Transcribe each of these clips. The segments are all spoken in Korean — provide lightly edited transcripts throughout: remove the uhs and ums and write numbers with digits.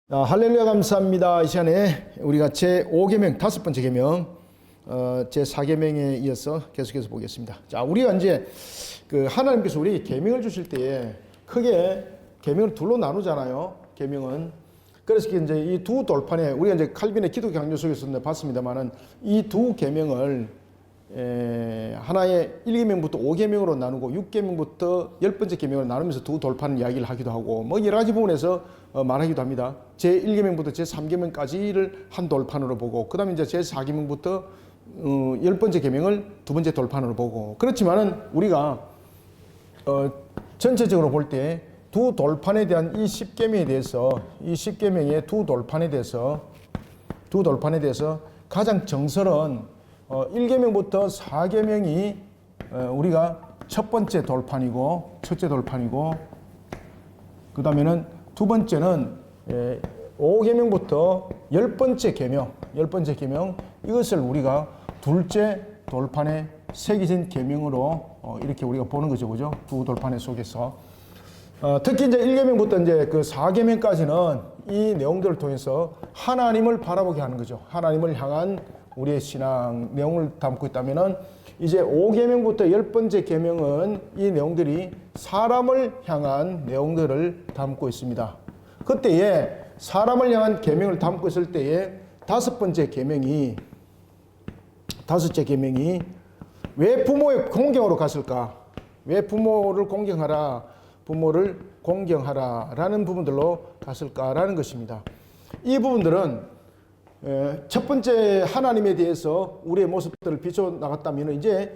할렐루야 감사합니다. 이 시간에 우리가 제5계명 다섯 번째 계명 제4계명에 이어서 계속해서 보겠습니다. 자, 우리가 이제 하나님께서 우리 계명을 주실 때에 크게 계명을 둘로 나누잖아요. 계명은 그래서 이제 이 두 돌판에 우리가 이제 칼빈의 기독교 강조 속에서 봤습니다만은 이 두 계명을 하나의 1계명부터 5계명으로 나누고 6계명부터 10번째 계명으로 나누면서 두 돌판 이야기를 하기도 하고 뭐 여러 가지 부분에서 말하기도 합니다. 제1계명부터 제3계명까지를 한 돌판으로 보고 그 다음에 이제 제4계명부터 10번째 계명을 두 번째 돌판으로 보고 그렇지만은 우리가 전체적으로 볼 때 두 돌판에 대한 이 10계명에 대해서 이 10계명의 두 돌판에 대해서 가장 정설은 1계명부터 4계명이 우리가 첫 번째 돌판이고 첫째 돌판이고 그 다음에는 두 번째는 5계명부터 10번째 계명 이것을 우리가 둘째 돌판에 새겨진 계명으로 이렇게 우리가 보는 거죠. 그죠? 두 돌판의 속에서 특히 이제 1계명부터 이제 그 4계명까지는 이 내용들을 통해서 하나님을 바라보게 하는 거죠. 하나님을 향한 우리의 신앙 내용을 담고 있다면은 이제 5계명부터 10번째 계명은 이 내용들이 사람을 향한 내용들을 담고 있습니다. 그때에 사람을 향한 계명을 담고 있을 때에 다섯째 계명이 왜 부모의 공경으로 갔을까? 왜 부모를 공경하라라는 부분들로 갔을까라는 것입니다. 이 부분들은 첫 번째 하나님에 대해서 우리의 모습들을 비춰 나갔다면 이제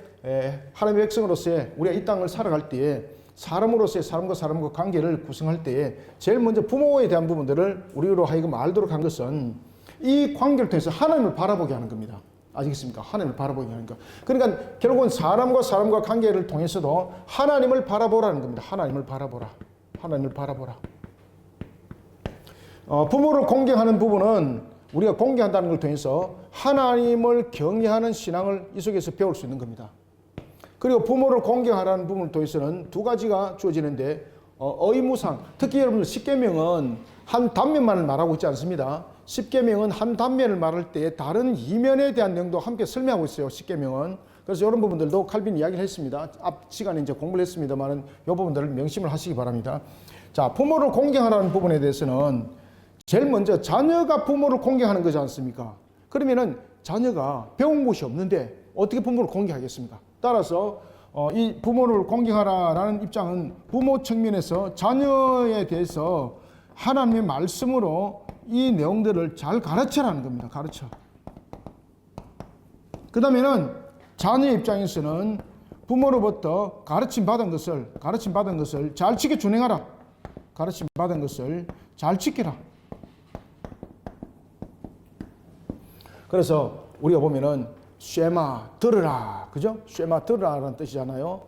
하나님의 백성으로서의 우리가 이 땅을 살아갈 때에 사람으로서의 사람과 관계를 구성할 때에 제일 먼저 부모에 대한 부분들을 우리로 하여금 알도록 한 것은 이 관계를 통해서 하나님을 바라보게 하는 겁니다. 아시겠습니까? 하나님을 바라보게 하는 것. 그러니까 결국은 사람과 관계를 통해서도 하나님을 바라보라는 겁니다. 하나님을 바라보라. 부모를 공경하는 부분은 우리가 공경한다는 걸 통해서 하나님을 경외하는 신앙을 이 속에서 배울 수 있는 겁니다. 그리고 부모를 공경하라는 부분을 통해서는 두 가지가 주어지는데 의무상 특히 여러분들 10계명은 한 단면만을 말하고 있지 않습니다. 10계명은 한 단면을 말할 때 다른 이면에 대한 내용도 함께 설명하고 있어요. 10계명은. 그래서 이런 부분들도 칼빈 이야기를 했습니다. 앞 시간에 이제 공부를 했습니다만 이 부분들을 명심을 하시기 바랍니다. 자, 부모를 공경하라는 부분에 대해서는 제일 먼저 자녀가 부모를 공경하는 거지 않습니까? 그러면은 자녀가 배운 것이 없는데 어떻게 부모를 공경하겠습니까? 따라서 이 부모를 공경하라라는 입장은 부모 측면에서 자녀에 대해서 하나님의 말씀으로 이 내용들을 잘 가르쳐라는 겁니다. 가르쳐. 그 다음에는 자녀의 입장에서는 부모로부터 가르침 받은 것을 잘 지켜 준행하라. 가르침 받은 것을 잘 지키라. 그래서 우리가 보면은 쉐마 들으라, 그죠? 쉐마 들으라라는 뜻이잖아요.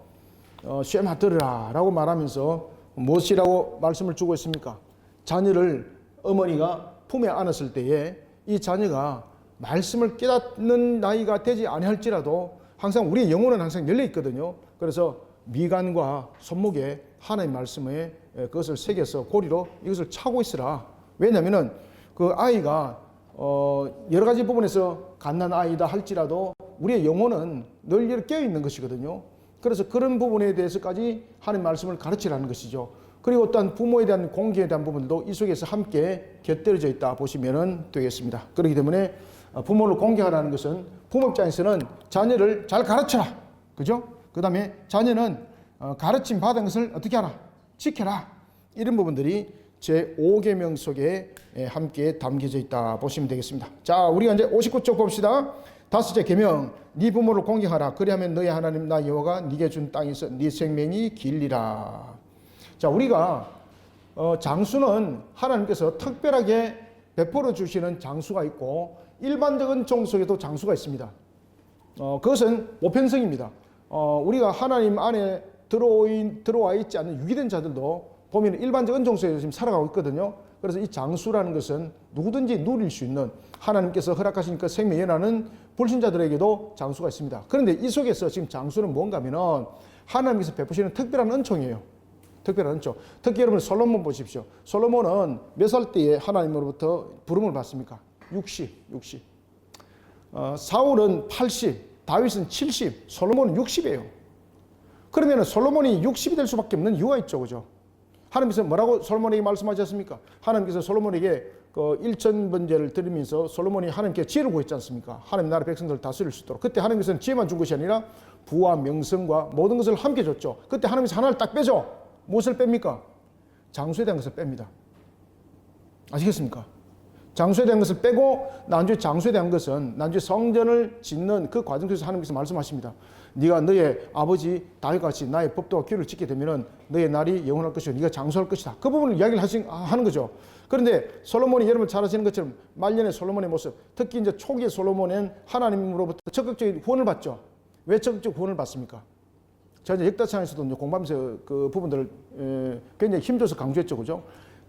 쉐마 들으라라고 말하면서 무엇이라고 말씀을 주고 있습니까? 자녀를 어머니가 품에 안았을 때에 이 자녀가 말씀을 깨닫는 나이가 되지 아니할지라도 항상 우리의 영혼은 항상 열려 있거든요. 그래서 미간과 손목에 하나님의 말씀에 그것을 새겨서 고리로 이것을 차고 있으라. 왜냐하면은 그 아이가 여러 가지 부분에서 갓난 아이다 할지라도 우리의 영혼은 늘 깨어 있는 것이거든요. 그래서 그런 부분에 대해서까지 하나님 말씀을 가르치라는 것이죠. 그리고 또한 부모에 대한 공경에 대한 부분도 이 속에서 함께 곁들여져 있다 보시면 되겠습니다. 그렇기 때문에 부모를 공경하라는 것은 부모 입장에서는 자녀를 잘 가르쳐라. 그죠? 그 다음에 자녀는 가르침 받은 것을 어떻게 하라? 지켜라. 이런 부분들이 제5계명 속에 함께 담겨져 있다 보시면 되겠습니다. 자, 우리가 이제 59쪽 봅시다. 다섯째 계명, 네 부모를 공경하라. 그리하면 너의 하나님 나 여호와가 네게 준 땅에서 네 생명이 길리라. 자, 우리가 장수는 하나님께서 특별하게 베풀어 주시는 장수가 있고 일반적인 종 속에도 장수가 있습니다. 그것은 보편성입니다. 우리가 하나님 안에 들어와 있지 않는 유기된 자들도 보면 일반적 은총 속에서 지금 살아가고 있거든요. 그래서 이 장수라는 것은 누구든지 누릴 수 있는 하나님께서 허락하신 그 생명이 일어나는 불신자들에게도 장수가 있습니다. 그런데 이 속에서 지금 장수는 뭔가 하면은 하나님께서 베푸시는 특별한 은총이에요. 특별한 은총. 특히 여러분 솔로몬 보십시오. 솔로몬은 몇 살 때에 하나님으로부터 부름을 받습니까? 60. 사울은 80, 다윗은 70, 솔로몬은 60이에요. 그러면 솔로몬이 60이 될 수밖에 없는 이유가 있죠. 그죠? 하나님께서 뭐라고 솔로몬에게 말씀하셨습니까? 하나님께서 솔로몬에게 그 1,000번제를 드리면서 솔로몬이 하나님께 지혜를 구했지 않습니까? 하나님 나라 백성들을 다스릴 수 있도록. 그때 하나님께서는 지혜만 준 것이 아니라 부와 명성과 모든 것을 함께 줬죠. 그때 하나님께서 하나를 딱 빼죠. 무엇을 뺍니까? 장수에 대한 것을 뺍니다. 아시겠습니까? 장수에 대한 것을 빼고 나중에 장수에 대한 것은 나중에 성전을 짓는 그 과정 속에서 하나님께서 말씀하십니다. 네가 너의 아버지 다윗같이 나의 법도와 규를 지키게 되면은 너의 날이 영원할 것이고 네가 장수할 것이다. 그 부분을 이야기를 하는 거죠. 그런데 솔로몬이 여러분 잘 아시는 것처럼 말년의 솔로몬의 모습, 특히 이제 초기의 솔로몬은 하나님으로부터 적극적인 후원을 받죠. 왜 적극적 후원을 받습니까? 제가 이제 역다창에서도 이제 공부하면서 그 부분들을 굉장히 힘줘서 강조했죠. 그죠?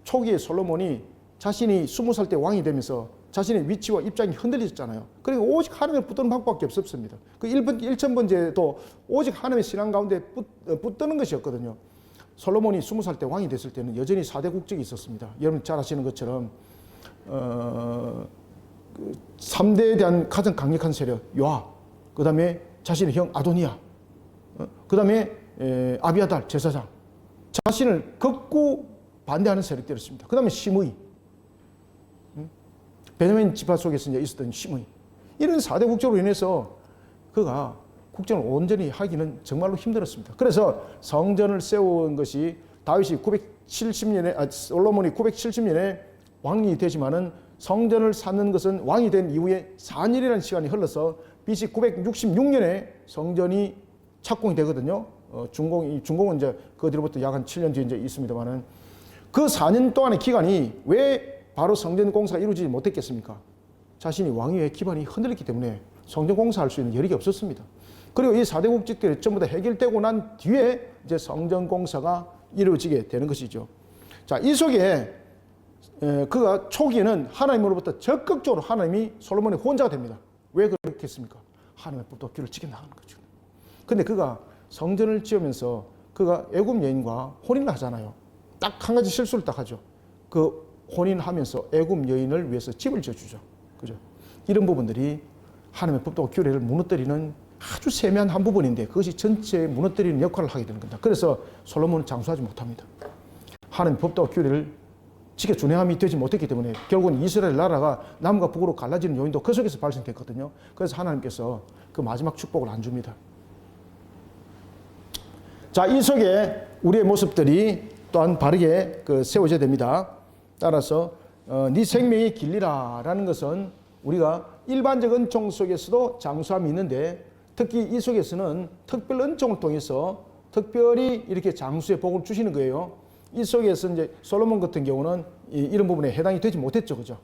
초기의 솔로몬이 자신이 20살 때 왕이 되면서 자신의 위치와 입장이 흔들리셨잖아요. 그리고 오직 하나님을 붙드는 방법밖에 없었습니다. 그 1,000번째도 오직 하나님의 신앙 가운데 붙드는 것이었거든요. 솔로몬이 20살 때 왕이 됐을 때는 여전히 4대 국적이 있었습니다. 여러분 잘 아시는 것처럼 3대에 대한 가장 강력한 세력 요압, 그 다음에 자신의 형 아도니아, 그 다음에 아비아달 제사장, 자신을 극구 반대하는 세력들이었습니다. 그 다음에 시므이, 베냐민 지파 속에서 이제 있었던 시므이, 이런 4대 국적으로 인해서 그가 국정을 온전히 하기는 정말로 힘들었습니다. 그래서 성전을 세운 것이 다윗이 970년에, 솔로몬이 970년에 왕이 되지만은 성전을 쌓는 것은 왕이 된 이후에 4년이라는 시간이 흘러서 BC 966년에 성전이 착공이 되거든요. 준공은 이제 그 뒤로부터 약 한 7년 뒤에 이제 있습니다만은 그 4년 동안의 기간이 왜 바로 성전 공사가 이루어지지 못했겠습니까? 자신이 왕위의 기반이 흔들렸기 때문에 성전 공사할 수 있는 여력이 없었습니다. 그리고 이 4대 국적들이 전부 다 해결되고 난 뒤에 이제 성전 공사가 이루어지게 되는 것이죠. 자, 이 속에 그가 초기에는 하나님으로부터 적극적으로 하나님이 솔로몬의 후원자가 됩니다. 왜 그렇겠습니까? 하나님의 법도 규를 지켜 나가는 거죠. 근데 그가 성전을 지으면서 그가 애굽 여인과 혼인을 하잖아요. 딱 한 가지 실수를 딱 하죠. 그 혼인하면서 애굽 여인을 위해서 집을 지어주죠. 그죠? 이런 부분들이 하나님의 법도와 규례를 무너뜨리는 아주 세미한 한 부분인데 그것이 전체에 무너뜨리는 역할을 하게 되는 겁니다. 그래서 솔로몬은 장수하지 못합니다. 하나님의 법도와 규례를 지켜 준행함이 되지 못했기 때문에 결국은 이스라엘 나라가 남과 북으로 갈라지는 요인도 그 속에서 발생됐거든요. 그래서 하나님께서 그 마지막 축복을 안 줍니다. 자, 이 속에 우리의 모습들이 또한 바르게 세워져야 됩니다. 따라서 네 생명이 길리라 라는 것은 우리가 일반적 은총 속에서도 장수함이 있는데 특히 이 속에서는 특별 은총을 통해서 특별히 이렇게 장수의 복을 주시는 거예요. 이 속에서 이제 솔로몬 같은 경우는 이런 부분에 해당이 되지 못했죠. 그죠?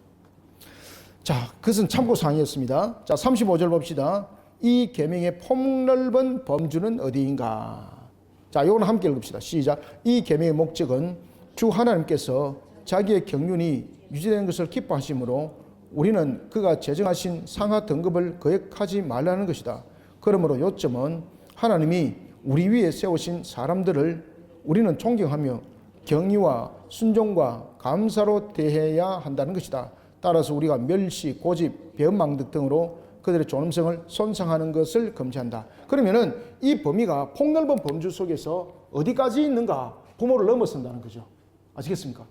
자, 그것은 참고사항이었습니다. 자, 35절 봅시다. 이 계명의 폭넓은 범주는 어디인가? 자, 이거는 함께 읽읍시다. 시작. 이 계명의 목적은 주 하나님께서 자기의 경륜이 유지되는 것을 기뻐하심으로 우리는 그가 제정하신 상하 등급을 거역하지 말라는 것이다. 그러므로 요점은 하나님이 우리 위에 세우신 사람들을 우리는 존경하며 경의와 순종과 감사로 대해야 한다는 것이다. 따라서 우리가 멸시, 고집, 배은망덕 등으로 그들의 존엄성을 손상하는 것을 금지한다. 그러면은 이 범위가 폭넓은 범주 속에서 어디까지 있는가? 부모를 넘어선다는 거죠. 아시겠습니까?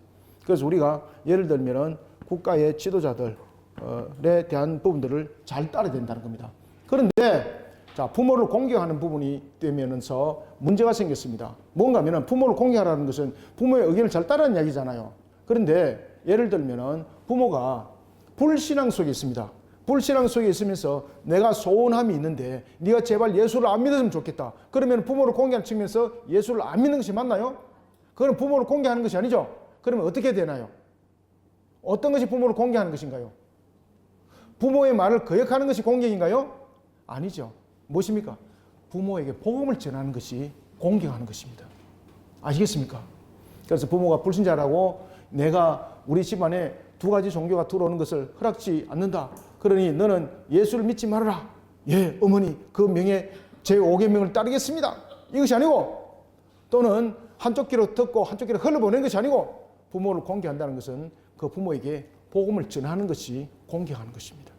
그래서 우리가 예를 들면은 국가의 지도자들에 대한 부분들을 잘 따라야 된다는 겁니다. 그런데 자, 부모를 공경하는 부분이 되면서 문제가 생겼습니다. 뭔가 하면은 부모를 공경하라는 것은 부모의 의견을 잘 따르는 이야기잖아요. 그런데 예를 들면은 부모가 불신앙 속에 있습니다. 불신앙 속에 있으면서 내가 소원함이 있는데 네가 제발 예수를 안 믿었으면 좋겠다. 그러면 부모를 공경하는 측면에서 예수를 안 믿는 것이 맞나요? 그건 부모를 공경하는 것이 아니죠. 그러면 어떻게 되나요? 어떤 것이 부모를 공경하는 것인가요? 부모의 말을 거역하는 것이 공경인가요? 아니죠. 무엇입니까? 부모에게 복음을 전하는 것이 공경하는 것입니다. 아시겠습니까? 그래서 부모가 불신자라고 내가 우리 집안에 두 가지 종교가 들어오는 것을 허락지 않는다. 그러니 너는 예수를 믿지 말아라. 예, 어머니 그 명예 제 5계명을 따르겠습니다. 이것이 아니고 또는 한쪽 귀로 듣고 한쪽 귀로 흘려보내는 것이 아니고 부모를 공경한다는 것은 그 부모에게 복음을 전하는 것이 공경하는 것입니다.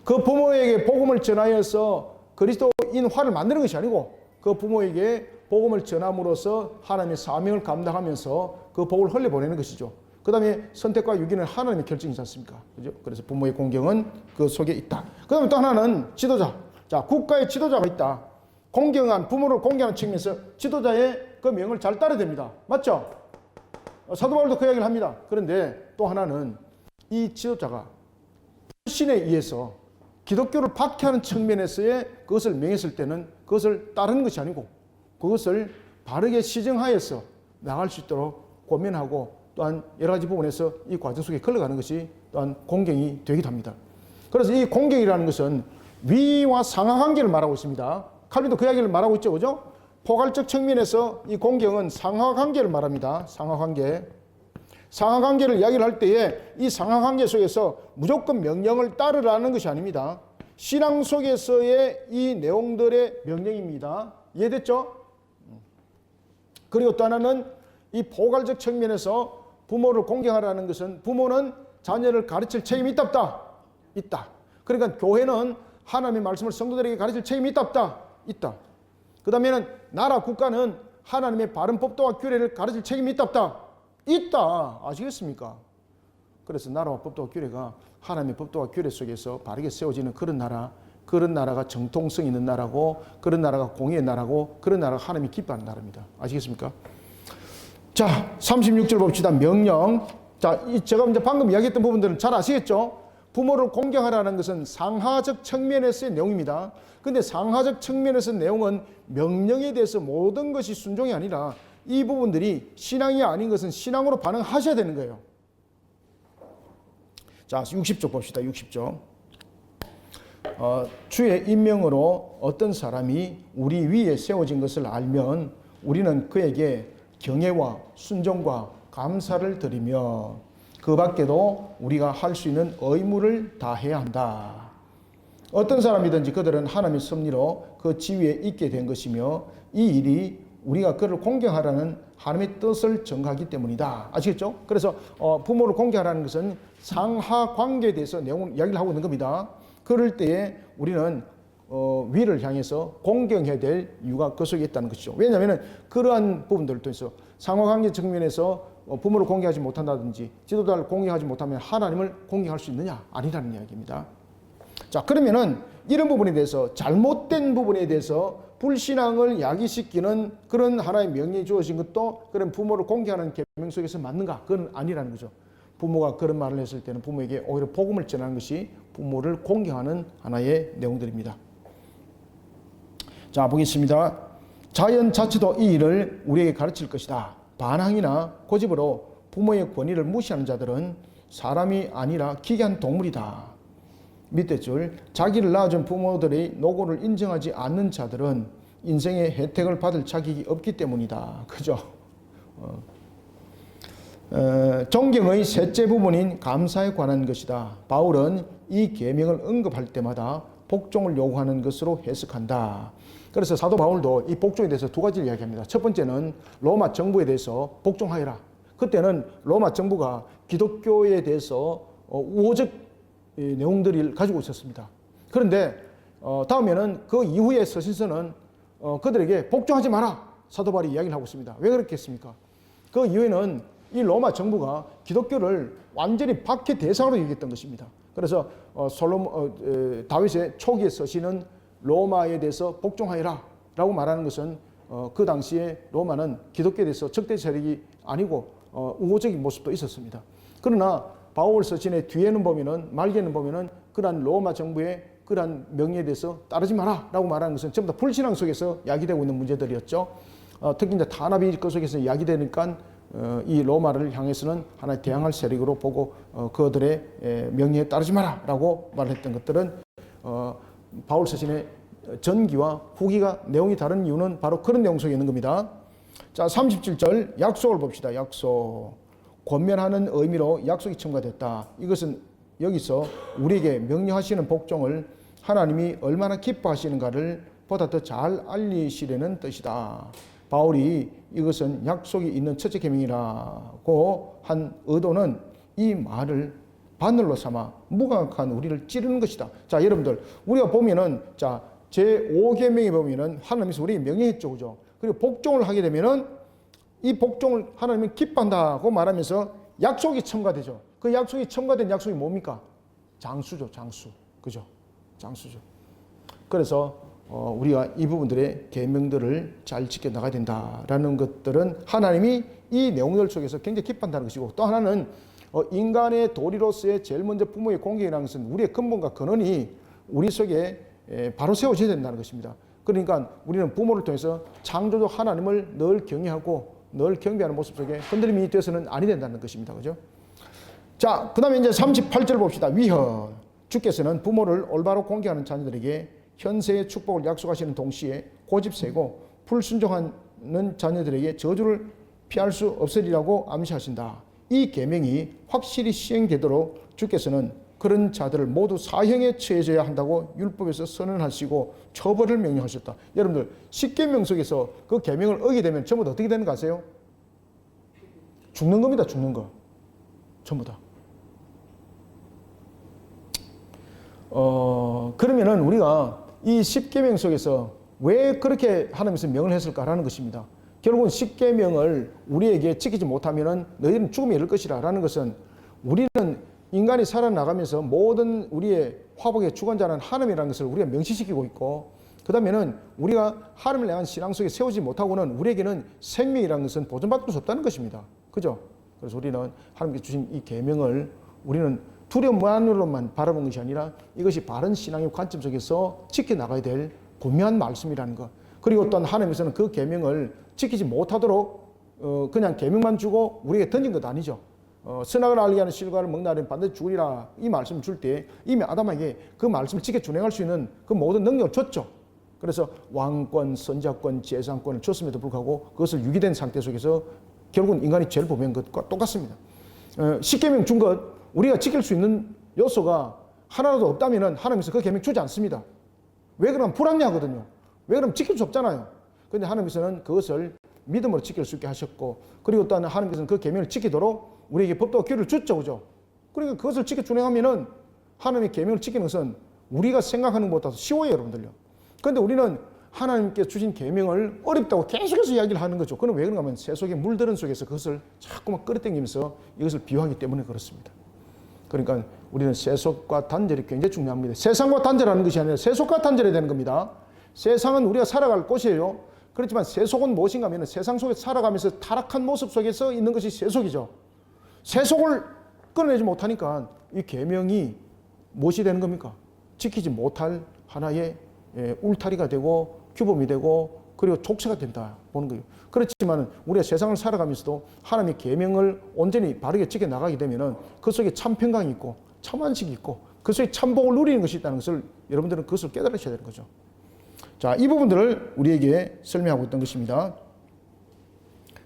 그 부모에게 복음을 전하여서 그리스도인화를 만드는 것이 아니고 그 부모에게 복음을 전함으로써 하나님의 사명을 감당하면서 그 복을 흘려보내는 것이죠. 그 다음에 선택과 유기는 하나님의 결정이지 않습니까? 그죠? 그래서 부모의 공경은 그 속에 있다. 그 다음에 또 하나는 지도자. 자, 국가의 지도자가 있다. 부모를 공경하는 측면에서 지도자의 그 명을 잘 따라야 됩니다. 맞죠? 사도 바울도 그 이야기를 합니다. 그런데 또 하나는 이 지도자가 불신에 의해서 기독교를 박해하는 측면에서의 그것을 명했을 때는 그것을 따르는 것이 아니고 그것을 바르게 시정하여서 나갈 수 있도록 고민하고 또한 여러 가지 부분에서 이 과정 속에 걸러가는 것이 또한 공경이 되기도 합니다. 그래서 이 공경이라는 것은 위와 상하 관계를 말하고 있습니다. 칼빈도 그 이야기를 말하고 있죠. 그죠? 포괄적 측면에서 이 공경은 상하 관계를 말합니다. 상하 관계. 상하 관계를 이야기를 할 때에 이 상하 관계 속에서 무조건 명령을 따르라는 것이 아닙니다. 신앙 속에서의 이 내용들의 명령입니다. 이해됐죠? 그리고 또 하나는 이 포괄적 측면에서 부모를 공경하라는 것은 부모는 자녀를 가르칠 책임이 있다 없다? 있다. 그러니까 교회는 하나님의 말씀을 성도들에게 가르칠 책임이 있다 없다? 있다. 그 다음에는 나라 국가는 하나님의 바른 법도와 규례를 가르칠 책임이 있다 없다? 있다. 아시겠습니까? 그래서 나라와 법도와 규례가 하나님의 법도와 규례 속에서 바르게 세워지는 그런 나라가 정통성 있는 나라고 그런 나라가 공의의 나라고 그런 나라가 하나님이 기뻐하는 나라입니다. 아시겠습니까? 자, 36절 봅시다. 명령. 자, 제가 이제 방금 이야기했던 부분들은 잘 아시겠죠? 부모를 공경하라는 것은 상하적 측면에서의 내용입니다. 근데 상하적 측면에서의 내용은 명령에 대해서 모든 것이 순종이 아니라 이 부분들이 신앙이 아닌 것은 신앙으로 반응하셔야 되는 거예요. 자, 60쪽 봅시다. 60쪽. 주의 임명으로 어떤 사람이 우리 위에 세워진 것을 알면 우리는 그에게 경애와 순종과 감사를 드리며 그 밖에도 우리가 할 수 있는 의무를 다해야 한다. 어떤 사람이든지 그들은 하나님의 섭리로 그 지위에 있게 된 것이며 이 일이 우리가 그를 공경하라는 하나님의 뜻을 정하기 때문이다. 아시겠죠? 그래서 부모를 공경하라는 것은 상하 관계에 대해서 내용을 이야기를 하고 있는 겁니다. 그럴 때에 우리는 위를 향해서 공경해야 될 이유가 그 속에 있다는 것이죠. 왜냐하면 그러한 부분들을 통해서 상하관계 측면에서 부모를 공경하지 못한다든지 지도자를 공경하지 못하면 하나님을 공경할 수 있느냐? 아니라는 이야기입니다. 자, 그러면은 이런 부분에 대해서 잘못된 부분에 대해서 불신앙을 야기시키는 그런 하나의 명령이 주어진 것도 그런 부모를 공경하는 계명 속에서 맞는가? 그건 아니라는 거죠. 부모가 그런 말을 했을 때는 부모에게 오히려 복음을 전하는 것이 부모를 공경하는 하나의 내용들입니다. 자, 보겠습니다. 자연 자체도 이 일을 우리에게 가르칠 것이다. 반항이나 고집으로 부모의 권위를 무시하는 자들은 사람이 아니라 기괴한 동물이다. 밑에 줄, 자기를 낳아준 부모들의 노고를 인정하지 않는 자들은 인생의 혜택을 받을 자격이 없기 때문이다. 그죠? 존경의 셋째 부분인 감사에 관한 것이다. 바울은 이 계명을 언급할 때마다 복종을 요구하는 것으로 해석한다. 그래서 사도 바울도 이 복종에 대해서 두 가지를 이야기합니다. 첫 번째는 로마 정부에 대해서 복종하여라. 그때는 로마 정부가 기독교에 대해서 우호적 내용들을 가지고 있었습니다. 그런데 다음에는 그 이후에 서신서는 그들에게 복종하지 마라. 사도 바울이 이야기를 하고 있습니다. 왜 그렇겠습니까? 그 이후에는 이 로마 정부가 기독교를 완전히 박해 대상으로 여겼던 것입니다. 그래서 다윗의 초기의 서신은 로마에 대해서 복종하여라 라고 말하는 것은 그 당시에 로마는 기독교에 대해서 적대 세력이 아니고 우호적인 모습도 있었습니다. 그러나 바울 서신의 뒤에는 보면은 말기에는 보면은 그러한 로마 정부의 그러한 명예에 대해서 따르지 마라 라고 말하는 것은 전부 다 불신앙 속에서 야기되고 있는 문제들이었죠. 특히 이제 탄압이 그 속에서 야기되니까 이 로마를 향해서는 하나의 대항할 세력으로 보고 그들의 명예에 따르지 마라 라고 말했던 것들은 바울 서신의 전기와 후기가 내용이 다른 이유는 바로 그런 내용 속에 있는 겁니다. 자, 37절 약속을 봅시다. 약속. 권면하는 의미로 약속이 첨가됐다. 이것은 여기서 우리에게 명령하시는 복종을 하나님이 얼마나 기뻐하시는가를 보다 더 잘 알리시려는 뜻이다. 바울이 이것은 약속이 있는 첫째 계명이라고 한 의도는 이 말을 바늘로 삼아 무감각한 우리를 찌르는 것이다. 자, 여러분들 우리가 보면은 자 제5계명에 보면은 하나님께서 우리에게 명령했죠, 그죠? 그리고 복종을 하게 되면은 이 복종을 하나님은 기뻐한다고 말하면서 약속이 첨가되죠. 그 약속이 첨가된 약속이 뭡니까? 장수죠, 장수, 그죠? 장수죠. 그래서 우리가 이 부분들의 계명들을 잘 지켜 나가야 된다라는 것들은 하나님이 이 내용들 속에서 굉장히 기뻐한다는 것이고, 또 하나는 인간의 도리로서의 제일 먼저 부모의 공경이라는 것은 우리의 근본과 근원이 우리 속에 바로 세워져야 된다는 것입니다. 그러니까 우리는 부모를 통해서 창조주 하나님을 늘 경외하고 늘 경배하는 모습 속에 흔들림이 되어서는 아니 된다는 것입니다. 그죠? 자, 그 다음에 이제 38절 봅시다. 위헌. 주께서는 부모를 올바로 공경하는 자녀들에게 현세의 축복을 약속하시는 동시에 고집세고 불순종하는 자녀들에게 저주를 피할 수 없으리라고 암시하신다. 이 계명이 확실히 시행되도록 주께서는 그런 자들을 모두 사형에 처해져야 한다고 율법에서 선언하시고 처벌을 명령하셨다. 여러분들 10계명 속에서 그 계명을 어기게 되면 전부 다 어떻게 되는 거 아세요? 죽는 겁니다. 죽는 거. 전부 다. 그러면은 우리가 이 10계명 속에서 왜 그렇게 하나님께서 명을 했을까라는 것입니다. 결국은 10계명을 우리에게 지키지 못하면은 너희는 죽음에 이를 것이라 라는 것은 우리는 인간이 살아나가면서 모든 우리의 화복의 주관자는 하나님이라는 것을 우리가 명시시키고 있고, 그 다음에는 우리가 하나님을 향한 신앙 속에 세우지 못하고는 우리에게는 생명이라는 것은 보존받을 수 없다는 것입니다. 그죠? 그래서 우리는 하나님께서 주신 이 계명을 우리는 두려움만으로만 바라보는 것이 아니라 이것이 바른 신앙의 관점 속에서 지켜나가야 될 분명한 말씀이라는 것. 그리고 또한 하나님께서는 그 계명을 지키지 못하도록 그냥 계명만 주고 우리에게 던진 것 아니죠. 선악을 알게 하는 실과를 먹는 날엔 반드시 죽으리라 이 말씀을 줄 때 이미 아담에게 그 말씀을 지켜 준행할 수 있는 그 모든 능력을 줬죠. 그래서 왕권, 선자권, 재산권을 줬음에도 불구하고 그것을 유기된 상태 속에서 결국은 인간이 죄를 범한 것과 똑같습니다. 10계명 준 것 우리가 지킬 수 있는 요소가 하나라도 없다면 하나님께서 그 계명 주지 않습니다. 왜 그러면 불합리하거든요. 왜 그러면 지킬 수 없잖아요. 그런데 하나님께서는 그것을 믿음으로 지킬 수 있게 하셨고, 그리고 또 하나님께서는 그 계명을 지키도록 우리에게 법도와 규율을 줬죠, 그죠? 그러니까 그것을 지켜 준행하면은 하나님의 계명을 지키는 것은 우리가 생각하는 것보다 쉬워요, 여러분들요. 그런데 우리는 하나님께 주신 계명을 어렵다고 계속해서 이야기를 하는 거죠. 그건 왜 그런가 하면 새 속에 물들은 속에서 그것을 자꾸만 끌어당기면서 이것을 비유하기 때문에 그렇습니다. 그러니까 우리는 세속과 단절이 굉장히 중요합니다. 세상과 단절하는 것이 아니라 세속과 단절해야 되는 겁니다. 세상은 우리가 살아갈 곳이에요. 그렇지만 세속은 무엇인가 하면 세상 속에 살아가면서 타락한 모습 속에서 있는 것이 세속이죠. 세속을 끊어내지 못하니까 이 계명이 무엇이 되는 겁니까? 지키지 못할 하나의 울타리가 되고 규범이 되고 그리고 족쇄가 된다 보는 거예요. 그렇지만 우리가 세상을 살아가면서도 하나님의 계명을 온전히 바르게 지켜 나가게 되면은 그 속에 참 평강이 있고 참 안식이 있고 그 속에 참 복을 누리는 것이 있다는 것을 여러분들은 그것을 깨달으셔야 되는 거죠. 자, 이 부분들을 우리에게 설명하고 있던 것입니다.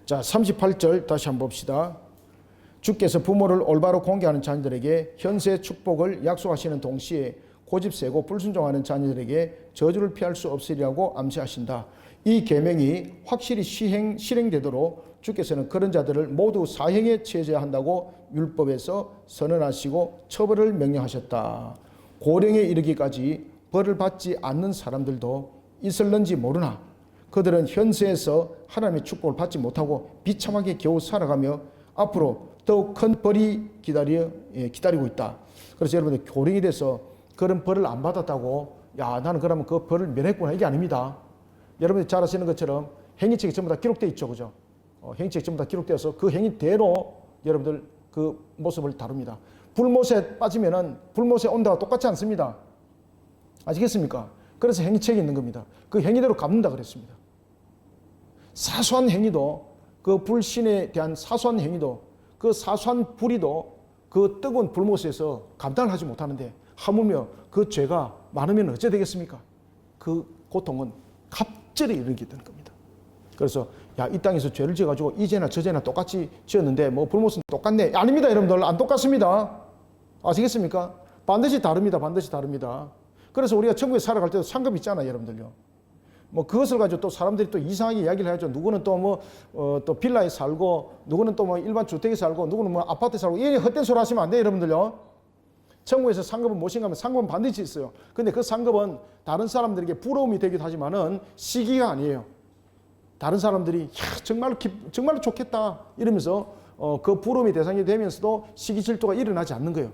자, 38절 다시 한번 봅시다. 주께서 부모를 올바로 공경하는 자녀들에게 현세의 축복을 약속하시는 동시에 고집세고 불순종하는 자녀들에게 저주를 피할 수 없으리라고 암시하신다. 이 계명이 확실히 실행되도록 주께서는 그런 자들을 모두 사형에 처해져야 한다고 율법에서 선언하시고 처벌을 명령하셨다. 고령에 이르기까지 벌을 받지 않는 사람들도 있을는지 모르나 그들은 현세에서 하나님의 축복을 받지 못하고 비참하게 겨우 살아가며 앞으로 더욱 큰 벌이 기다리고 있다. 그래서 여러분들 고령이 돼서 그런 벌을 안 받았다고 야 나는 그러면 그 벌을 면했구나 이게 아닙니다. 여러분들이 잘 아시는 것처럼 행위책이 전부 다 기록되어 있죠. 그죠? 행위책이 전부 다 기록되어서 그 행위대로 여러분들 그 모습을 다룹니다. 불못에 빠지면은 불못의 온도가 똑같지 않습니다. 아시겠습니까? 그래서 행위책이 있는 겁니다. 그 행위대로 갚는다 그랬습니다. 사소한 행위도 그 불신에 대한 사소한 행위도 그 사소한 불의도 그 뜨거운 불못에서 감당을 하지 못하는데 하물며 그 죄가 많으면 어째 되겠습니까? 그 고통은 갑절에 이르게 되는 겁니다. 그래서 야, 이 땅에서 죄를 지어가지고 이 죄나 저 죄나 똑같이 지었는데 뭐 불못은 똑같네. 아닙니다, 여러분들. 안 똑같습니다. 아시겠습니까? 반드시 다릅니다. 반드시 다릅니다. 그래서 우리가 천국에 살아갈 때도 상급이 있잖아요, 여러분들요. 뭐 그것을 가지고 또 사람들이 또 이상하게 이야기를 하죠. 누구는 또 뭐 또 빌라에 살고, 누구는 또 뭐 일반 주택에 살고, 누구는 뭐 아파트에 살고, 이 헛된 소리 하시면 안 돼요, 여러분들요. 천국에서 상급은 무엇인가 하면 상급은 반드시 있어요. 근데 그 상급은 다른 사람들에게 부러움이 되기도 하지만은 시기가 아니에요. 다른 사람들이 야, 정말로 좋겠다 이러면서 그 부러움이 대상이 되면서도 시기 질투가 일어나지 않는 거예요.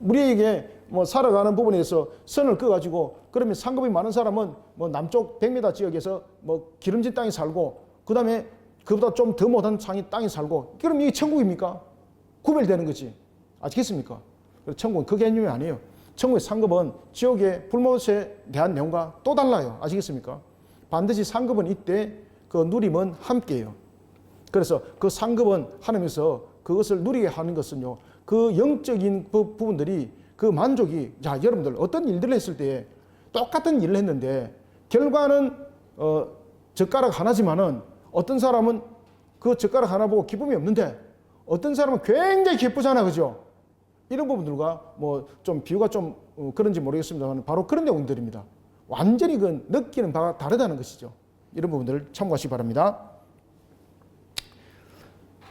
우리에게 뭐 살아가는 부분에서 선을 그어가지고, 그러면 상급이 많은 사람은 뭐 남쪽 100m 지역에서 뭐 기름진 땅에 살고, 그 다음에 그보다 좀 더 못한 땅에 살고, 그럼 이게 천국입니까? 구별되는 거지. 아시겠습니까? 천국은 그 개념이 아니에요. 천국의 상급은 지옥의 불못에 대한 내용과 또 달라요. 아시겠습니까? 반드시 상급은 이때 그 누림은 함께해요. 그래서 그 상급은 하나님께서 그것을 누리게 하는 것은요, 그 영적인 부분들이, 그 만족이, 자, 여러분들 어떤 일들을 했을 때 똑같은 일을 했는데 결과는 젓가락 하나지만은 어떤 사람은 그 젓가락 하나 보고 기쁨이 없는데 어떤 사람은 굉장히 기쁘잖아, 그죠? 이런 부분들과 뭐 좀 비유가 좀 그런지 모르겠습니다만 바로 그런 내용들입니다. 완전히 그 느끼는 바가 다르다는 것이죠. 이런 부분들을 참고하시기 바랍니다.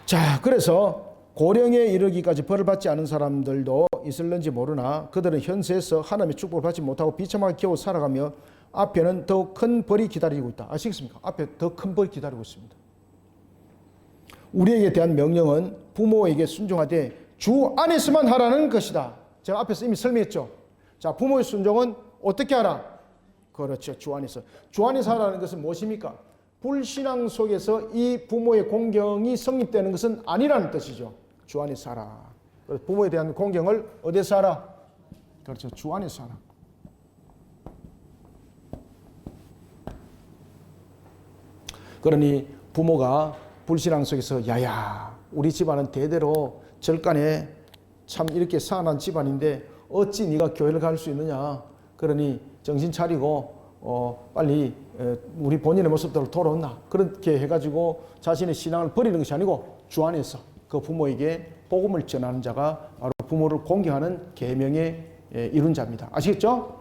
자, 그래서 고령에 이르기까지 벌을 받지 않은 사람들도 있을는지 모르나 그들은 현세에서 하나님의 축복을 받지 못하고 비참하게 겨우 살아가며 앞에는 더 큰 벌이 기다리고 있다. 아시겠습니까? 앞에 더 큰 벌이 기다리고 있습니다. 우리에게 대한 명령은 부모에게 순종하되 주 안에서만 하라는 것이다. 제가 앞에서 이미 설명했죠. 자, 부모의 순종은 어떻게 하라? 그렇죠. 주 안에서. 주 안에서 하라는 것은 무엇입니까? 불신앙 속에서 이 부모의 공경이 성립되는 것은 아니라는 뜻이죠. 주 안에서 하라. 부모에 대한 공경을 어디서 하라? 그렇죠. 주 안에서 하라. 그러니 부모가 불신앙 속에서 야야, 우리 집안은 대대로 절간에 참 이렇게 사안한 집안인데 어찌 네가 교회를 갈 수 있느냐. 그러니 정신 차리고 빨리 우리 본인의 모습대로 돌아온다. 그렇게 해가지고 자신의 신앙을 버리는 것이 아니고 주 안에서 그 부모에게 복음을 전하는 자가 바로 부모를 공경하는 계명에 이룬 자입니다. 아시겠죠?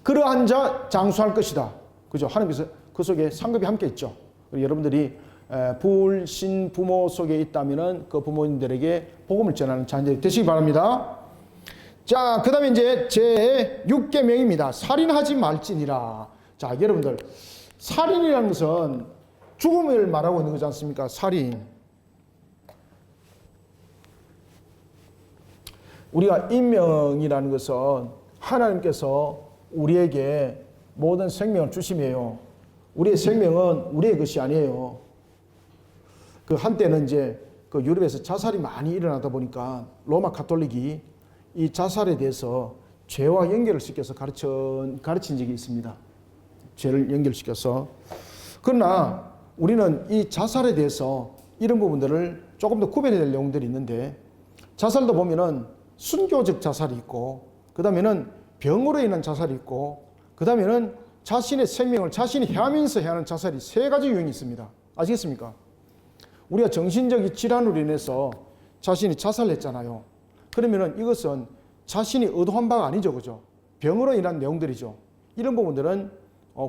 그러한 자 장수할 것이다. 그죠? 하나님께서 그 속에 상급이 함께 있죠. 여러분들이 불신 부모 속에 있다면은 그 부모님들에게 복음을 전하는 자녀들이 되시기 바랍니다. 자, 그 다음에 이제 제 6계명입니다. 살인하지 말지니라. 자, 여러분들, 살인이라는 것은 죽음을 말하고 있는 거지 않습니까? 살인. 우리가 인명이라는 것은 하나님께서 우리에게 모든 생명을 주심이에요. 우리의 생명은 우리의 것이 아니에요. 그 한때는 이제 그 유럽에서 자살이 많이 일어나다 보니까 로마 가톨릭이 이 자살에 대해서 죄와 연결을 시켜서 가르친 적이 있습니다. 죄를 연결시켜서. 그러나 우리는 이 자살에 대해서 이런 부분들을 조금 더 구별해야 될 내용들이 있는데, 자살도 보면은 순교적 자살이 있고, 그 다음에는 병으로 인한 자살이 있고, 그 다음에는 자신의 생명을 자신이 해하면서 해하는 자살이 세 가지 유형이 있습니다. 아시겠습니까? 우리가 정신적 질환으로 인해서 자신이 자살했잖아요. 그러면은 이것은 자신이 의도한 바가 아니죠. 그죠? 병으로 인한 내용들이죠. 이런 부분들은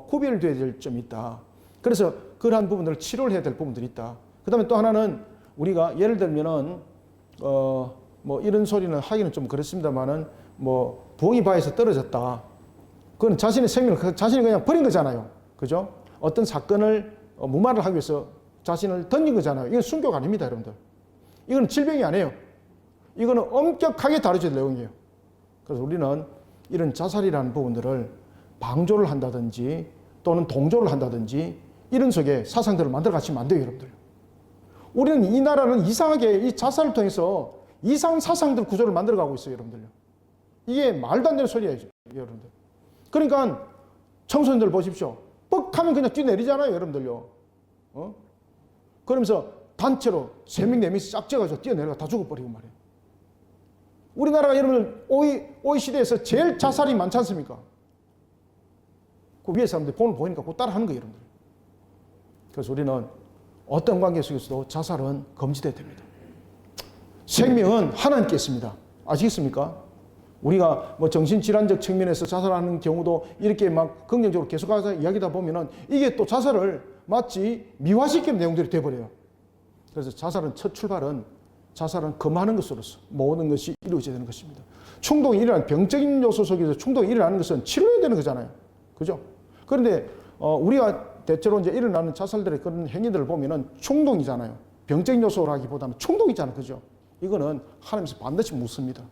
구별되어야 될 점이 있다. 그래서 그러한 부분들을 치료를 해야 될 부분들이 있다. 그 다음에 또 하나는 우리가 예를 들면은 뭐 이런 소리는 하기는 좀 그렇습니다만은 뭐 부엉이 바위에서 떨어졌다. 그건 자신의 생명을 자신이 그냥 버린 거잖아요. 그죠? 어떤 사건을 무마를 하기 위해서 자신을 던진 거잖아요. 이건 순교가 아닙니다, 여러분들. 이건 질병이 아니에요. 이거는 엄격하게 다루어질 내용이에요. 그래서 우리는 이런 자살이라는 부분들을 방조를 한다든지 또는 동조를 한다든지 이런 속에 사상들을 만들어 가시면 안 돼요, 여러분들. 우리는 이 나라는 이상하게 이 자살을 통해서 이상한 사상들 구조를 만들어 가고 있어요, 여러분들요. 이게 말도 안 되는 소리예요, 여러분들. 그러니까 청소년들 보십시오. 뻑하면 그냥 뛰어내리잖아요, 여러분들요. 그러면서 단체로 3명, 4명씩 짝져가지고 뛰어내려가 다 죽어버리고 말이에요. 우리나라가 여러분들 OECD에서 제일 자살이 많지 않습니까? 그 위에 사람들이 본을 보이니까 그거 따라하는 거예요, 여러분들. 그래서 우리는 어떤 관계 속에서도 자살은 금지돼야 됩니다. 생명은 하나님께 있습니다. 아시겠습니까? 우리가 뭐 정신질환적 측면에서 자살하는 경우도 이렇게 막 긍정적으로 계속해서 이야기다 보면은 이게 또 자살을 마치 미화시키는 내용들이 돼버려요. 그래서 자살은 첫 출발은 자살은 금하는 것으로서 모든 것이 이루어져야 되는 것입니다. 충동이 일어나는 병적인 요소 속에서 충동이 일어나는 것은 치료해야 되는 거잖아요. 그죠? 그런데 우리가 대체로 이제 일어나는 자살들의 그런 행위들을 보면은 충동이잖아요. 병적인 요소라기보다는 충동이잖아요. 그죠? 이거는 하나님께서 반드시 묻습니다.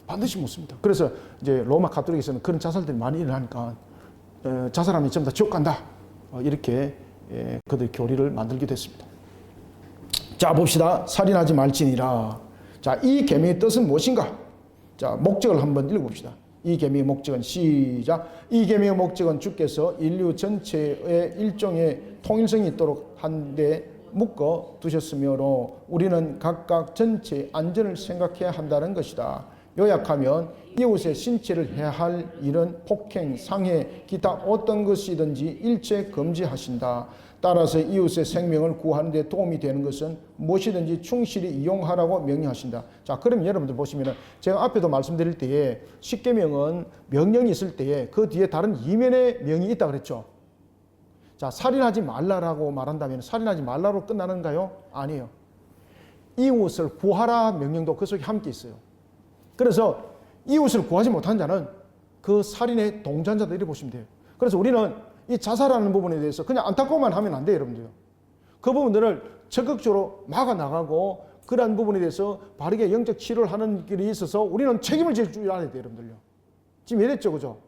반드시 묻습니다. 그래서 이제 로마 가톨릭에서는 그런 자살들이 많이 일어나니까 자살하면 전부 다 지옥 간다. 이렇게 그들 교리를 만들게 됐습니다. 자, 봅시다. 살인하지 말지니라. 자, 이 계명의 뜻은 무엇인가? 자, 목적을 한번 읽어봅시다. 이 계명의 목적은 시작. 이 계명의 목적은 주께서 인류 전체의 일종의 통일성이 있도록 한데 묶어 두셨으므로 우리는 각각 전체의 안전을 생각해야 한다는 것이다. 요약하면 이웃의 신체를 해할 일은 폭행, 상해, 기타 어떤 것이든지 일체 금지하신다. 따라서 이웃의 생명을 구하는 데 도움이 되는 것은 무엇이든지 충실히 이용하라고 명령하신다. 자, 그럼 여러분들 보시면은 제가 앞에도 말씀드릴 때에 십계명은 명령이 있을 때에 그 뒤에 다른 이면의 명이 있다 그랬죠. 자, 살인하지 말라라고 말한다면 살인하지 말라로 끝나는가요? 아니에요. 이웃을 구하라 명령도 그 속에 함께 있어요. 그래서 이웃을 구하지 못한 자는 그 살인의 동반자들이 보시면 돼요. 그래서 우리는 이 자살하는 부분에 대해서 그냥 안타까워만 하면 안 돼요, 여러분들요. 그 부분들을 적극적으로 막아나가고 그러한 부분에 대해서 바르게 영적 치료를 하는 길이 있어서 우리는 책임을 질 줄 알아야 돼요, 여러분들요. 지금 이랬죠, 그죠?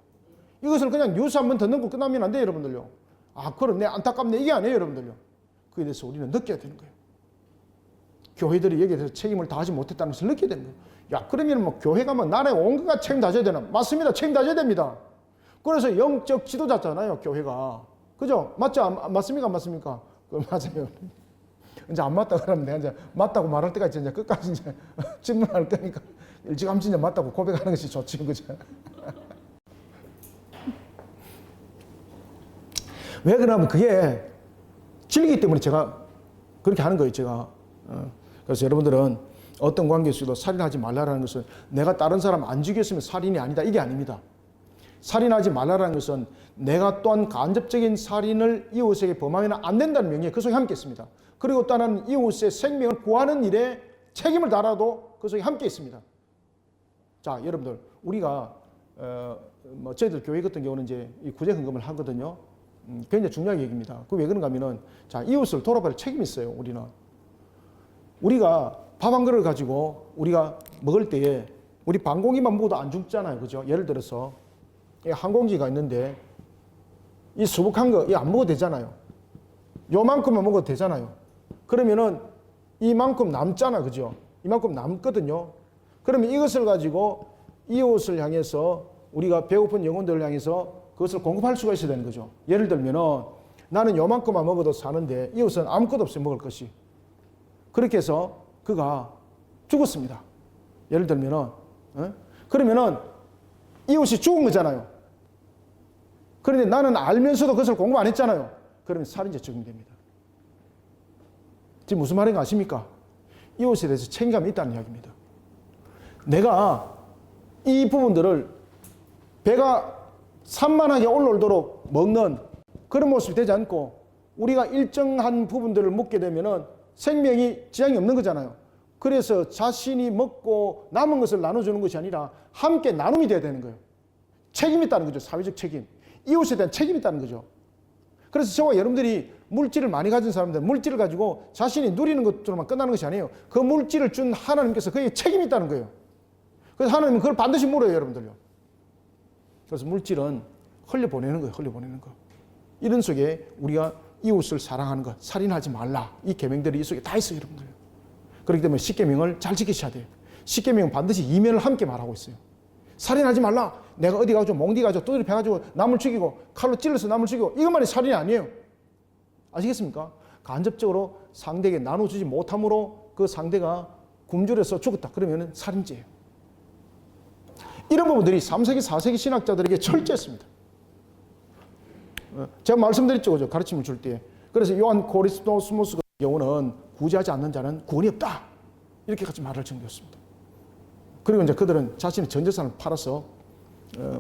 이것을 그냥 뉴스 한번 듣는 거 끝나면 안 돼요, 여러분들요. 아, 그럼 내 안타깝네, 이게 아니에요, 여러분들요. 그에 대해서 우리는 느껴야 되는 거예요. 교회들이 여기에 대해서 책임을 다하지 못했다는 것을 느껴야 되는 거예요. 야, 그러면 뭐 교회가 뭐 나라에 온 것과 책임 다져야 되나? 맞습니다. 책임 다져야 됩니다. 그래서 영적 지도자잖아요, 교회가. 그죠? 맞죠? 안 맞습니까? 안 맞습니까? 맞아요. 이제 안 맞다 그러면 내가 이제 맞다고 말할 때까지 이제 끝까지 이제 질문할 거니까 일찌감치 이제 맞다고 고백하는 것이 좋지, 그죠? 왜 그러냐면 그게 진리이기 때문에 제가 그렇게 하는 거예요, 제가. 그래서 여러분들은 어떤 관계에서도 살인하지 말라라는 것은 내가 다른 사람 안 죽였으면 살인이 아니다, 이게 아닙니다. 살인하지 말라라는 것은 내가 또한 간접적인 살인을 이웃에게 범하면 안 된다는 명령이 그 속에 함께 있습니다. 그리고 또 하나는 이웃의 생명을 구하는 일에 책임을 다라도 그 속에 함께 있습니다. 자, 여러분들, 우리가 뭐 저희들 교회 같은 경우는 이제 이 구제 헌금을 하거든요. 굉장히 중요한 얘기입니다. 그 왜 그런가 하면은, 자, 이웃을 돌아볼 책임이 있어요, 우리는. 우리가 밥 한 그릇 가지고 우리가 먹을 때에 우리 반 공기만 먹어도 안 죽잖아요, 그죠? 예를 들어서 한 공기가 있는데 이 수북한 거 안 먹어도 되잖아요. 요만큼만 먹어도 되잖아요. 그러면은 이만큼 남잖아, 그죠? 이만큼 남거든요. 그러면 이것을 가지고 이웃을 향해서 우리가 배고픈 영혼들을 향해서 그것을 공급할 수가 있어야 되는 거죠. 예를 들면은 나는 요만큼만 먹어도 사는데 이웃은 아무것도 없어요, 먹을 것이. 그렇게 해서 그가 죽었습니다. 예를 들면은, 그러면은 이웃이 죽은 거잖아요. 그런데 나는 알면서도 그것을 공급 안 했잖아요. 그러면 살인죄 적용됩니다. 지금 무슨 말인가 아십니까? 이웃에 대해서 책임감이 있다는 이야기입니다. 내가 이 부분들을 배가 산만하게 올라오도록 먹는 그런 모습이 되지 않고 우리가 일정한 부분들을 먹게 되면은 생명이 지장이 없는 거잖아요. 그래서 자신이 먹고 남은 것을 나눠주는 것이 아니라 함께 나눔이 돼야 되는 거예요. 책임이 있다는 거죠. 사회적 책임. 이웃에 대한 책임이 있다는 거죠. 그래서 저와 여러분들이 물질을 많이 가진 사람들, 물질을 가지고 자신이 누리는 것으로만 끝나는 것이 아니에요. 그 물질을 준 하나님께서 그에게 책임이 있다는 거예요. 그래서 하나님은 그걸 반드시 물어요, 여러분들요. 그래서 물질은 흘려보내는 거예요, 흘려보내는 거. 이런 속에 우리가 이웃을 사랑하는 것, 살인하지 말라. 이 계명들이 이 속에 다 있어요, 여러분들. 그렇기 때문에 십계명을 잘 지키셔야 돼요. 십계명은 반드시 이면을 함께 말하고 있어요. 살인하지 말라. 내가 어디 가서 몽디 가서 두드려 패가지고 남을 죽이고 칼로 찔러서 남을 죽이고 이것만이 살인이 아니에요. 아시겠습니까? 간접적으로 상대에게 나눠주지 못함으로 그 상대가 굶주려서 죽었다. 그러면 살인죄예요. 이런 부분들이 3세기, 4세기 신학자들에게 철저했습니다. 제가 말씀드렸죠, 그죠? 가르침을 줄 때. 그래서 요한 코리스도스모스 같은 경우는 구제하지 않는 자는 구원이 없다. 이렇게 같이 말할 정도였습니다. 그리고 이제 그들은 자신의 전 재산을 팔아서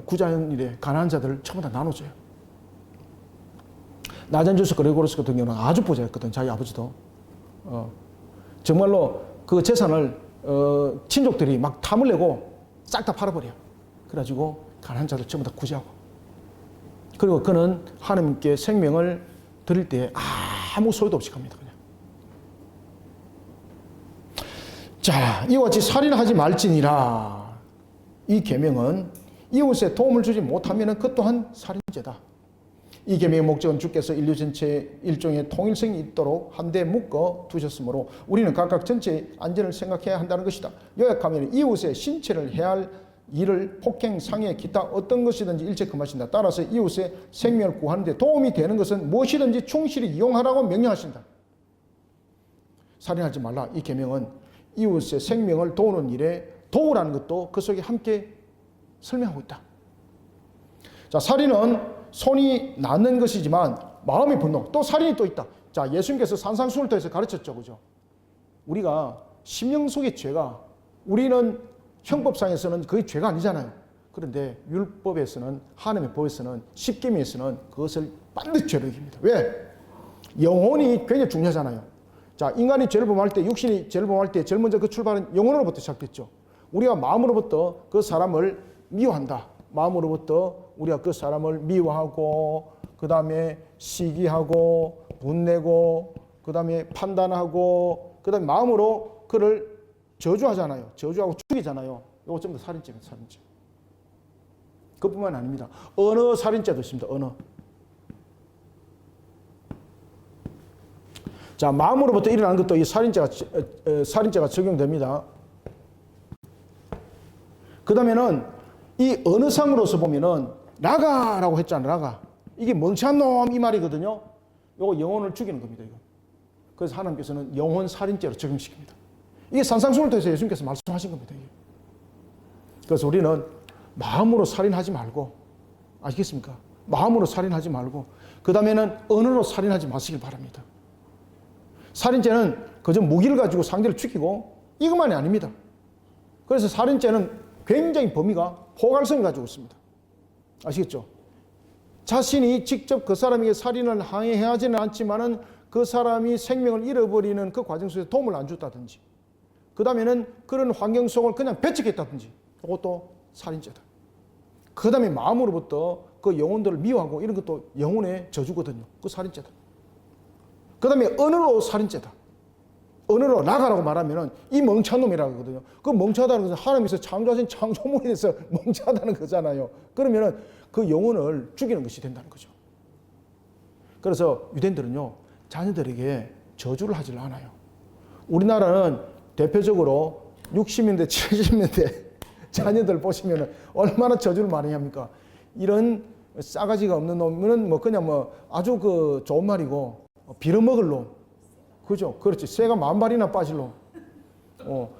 구자연일에 가난한 자들을 전부 다 나눠줘요. 나잔주스 그레고르스 같은 경우는 아주 부자였거든. 자기 아버지도. 정말로 그 재산을 친족들이 막 탐을 내고 싹 다 팔아버려요. 그래가지고 가난한 자들 전부 다 구제하고. 그리고 그는 하나님께 생명을 드릴 때 아무 소유도 없이 갑니다. 그냥. 자, 이와 같이 살인하지 말지니라. 이 계명은 이웃에 도움을 주지 못하면 그 또한 살인죄다. 이 계명의 목적은 주께서 인류 전체에 일종의 통일성이 있도록 한데 묶어 두셨으므로 우리는 각각 전체의 안전을 생각해야 한다는 것이다. 요약하면 이웃의 신체를 해할 일을 폭행, 상해, 기타 어떤 것이든지 일체 금하신다. 따라서 이웃의 생명을 구하는 데 도움이 되는 것은 무엇이든지 충실히 이용하라고 명령하신다. 살인하지 말라. 이 계명은 이웃의 생명을 도우는 일에 도우라는 것도 그 속에 함께 설명하고 있다. 자, 살인은 손이 나는 것이지만 마음의 분노, 또 살인이 또 있다. 자, 예수님께서 산상수훈터에서 가르쳤죠. 그죠? 우리가 심령 속의 죄가, 우리는 형법상에서는 그게 죄가 아니잖아요. 그런데 율법에서는, 하나님의 법에서는, 십계명에서는 그것을 반드시 죄로 여깁니다. 왜? 영혼이 굉장히 중요하잖아요. 자, 인간이 죄를 범할 때, 육신이 죄를 범할 때 제일 먼저 그 출발은 영혼으로부터 시작됐죠. 우리가 마음으로부터 그 사람을 미워한다. 마음으로부터 우리가 그 사람을 미워하고, 그 다음에 시기하고, 분내고, 그 다음에 판단하고, 그 다음에 마음으로 그를 저주하잖아요. 저주하고 죽이잖아요. 이거 전부 다 살인죄입니다. 살인죄. 그뿐만 아닙니다. 언어 살인죄도 있습니다. 언어. 자, 마음으로부터 일어나는 것도 이 살인죄가 적용됩니다. 그 다음에는 이 언어상으로서 보면은 나가라고 했잖아요. 나가. 이게 멍청한 놈 이 말이거든요. 이거 영혼을 죽이는 겁니다. 이거. 그래서 하나님께서는 영혼 살인죄로 적용시킵니다. 이게 산상수훈터에서 예수님께서 말씀하신 겁니다. 이게. 그래서 우리는 마음으로 살인하지 말고, 아시겠습니까? 마음으로 살인하지 말고, 그 다음에는 언어로 살인하지 마시길 바랍니다. 살인죄는 그저 무기를 가지고 상대를 죽이고 이것만이 아닙니다. 그래서 살인죄는 굉장히 범위가 포괄성을 가지고 있습니다. 아시겠죠? 자신이 직접 그 사람에게 살인을 항해하지는 않지만은 그 사람이 생명을 잃어버리는 그 과정 속에서 도움을 안 줬다든지, 그 다음에는 그런 환경 속을 그냥 배척했다든지, 그것도 살인죄다. 그 다음에 마음으로부터 그 영혼들을 미워하고 이런 것도 영혼의 저주거든요. 그 살인죄다. 그 다음에 언어로 살인죄다. 언어로 나가라고 말하면은 이 멍청한 놈이라고 하거든요. 그 멍청하다는 것은 하나님께서 창조하신 창조물에 대해서 멍청하다는 거잖아요. 그러면은 그 영혼을 죽이는 것이 된다는 거죠. 그래서 유대인들은요, 자녀들에게 저주를 하질 않아요. 우리나라는 대표적으로 60년대, 70년대 자녀들 보시면은 얼마나 저주를 많이 합니까? 이런 싸가지가 없는 놈은 뭐 그냥 뭐 아주 그 좋은 말이고, 빌어먹을 놈. 그죠? 그렇지. 새가 10,000발이나 빠질 놈.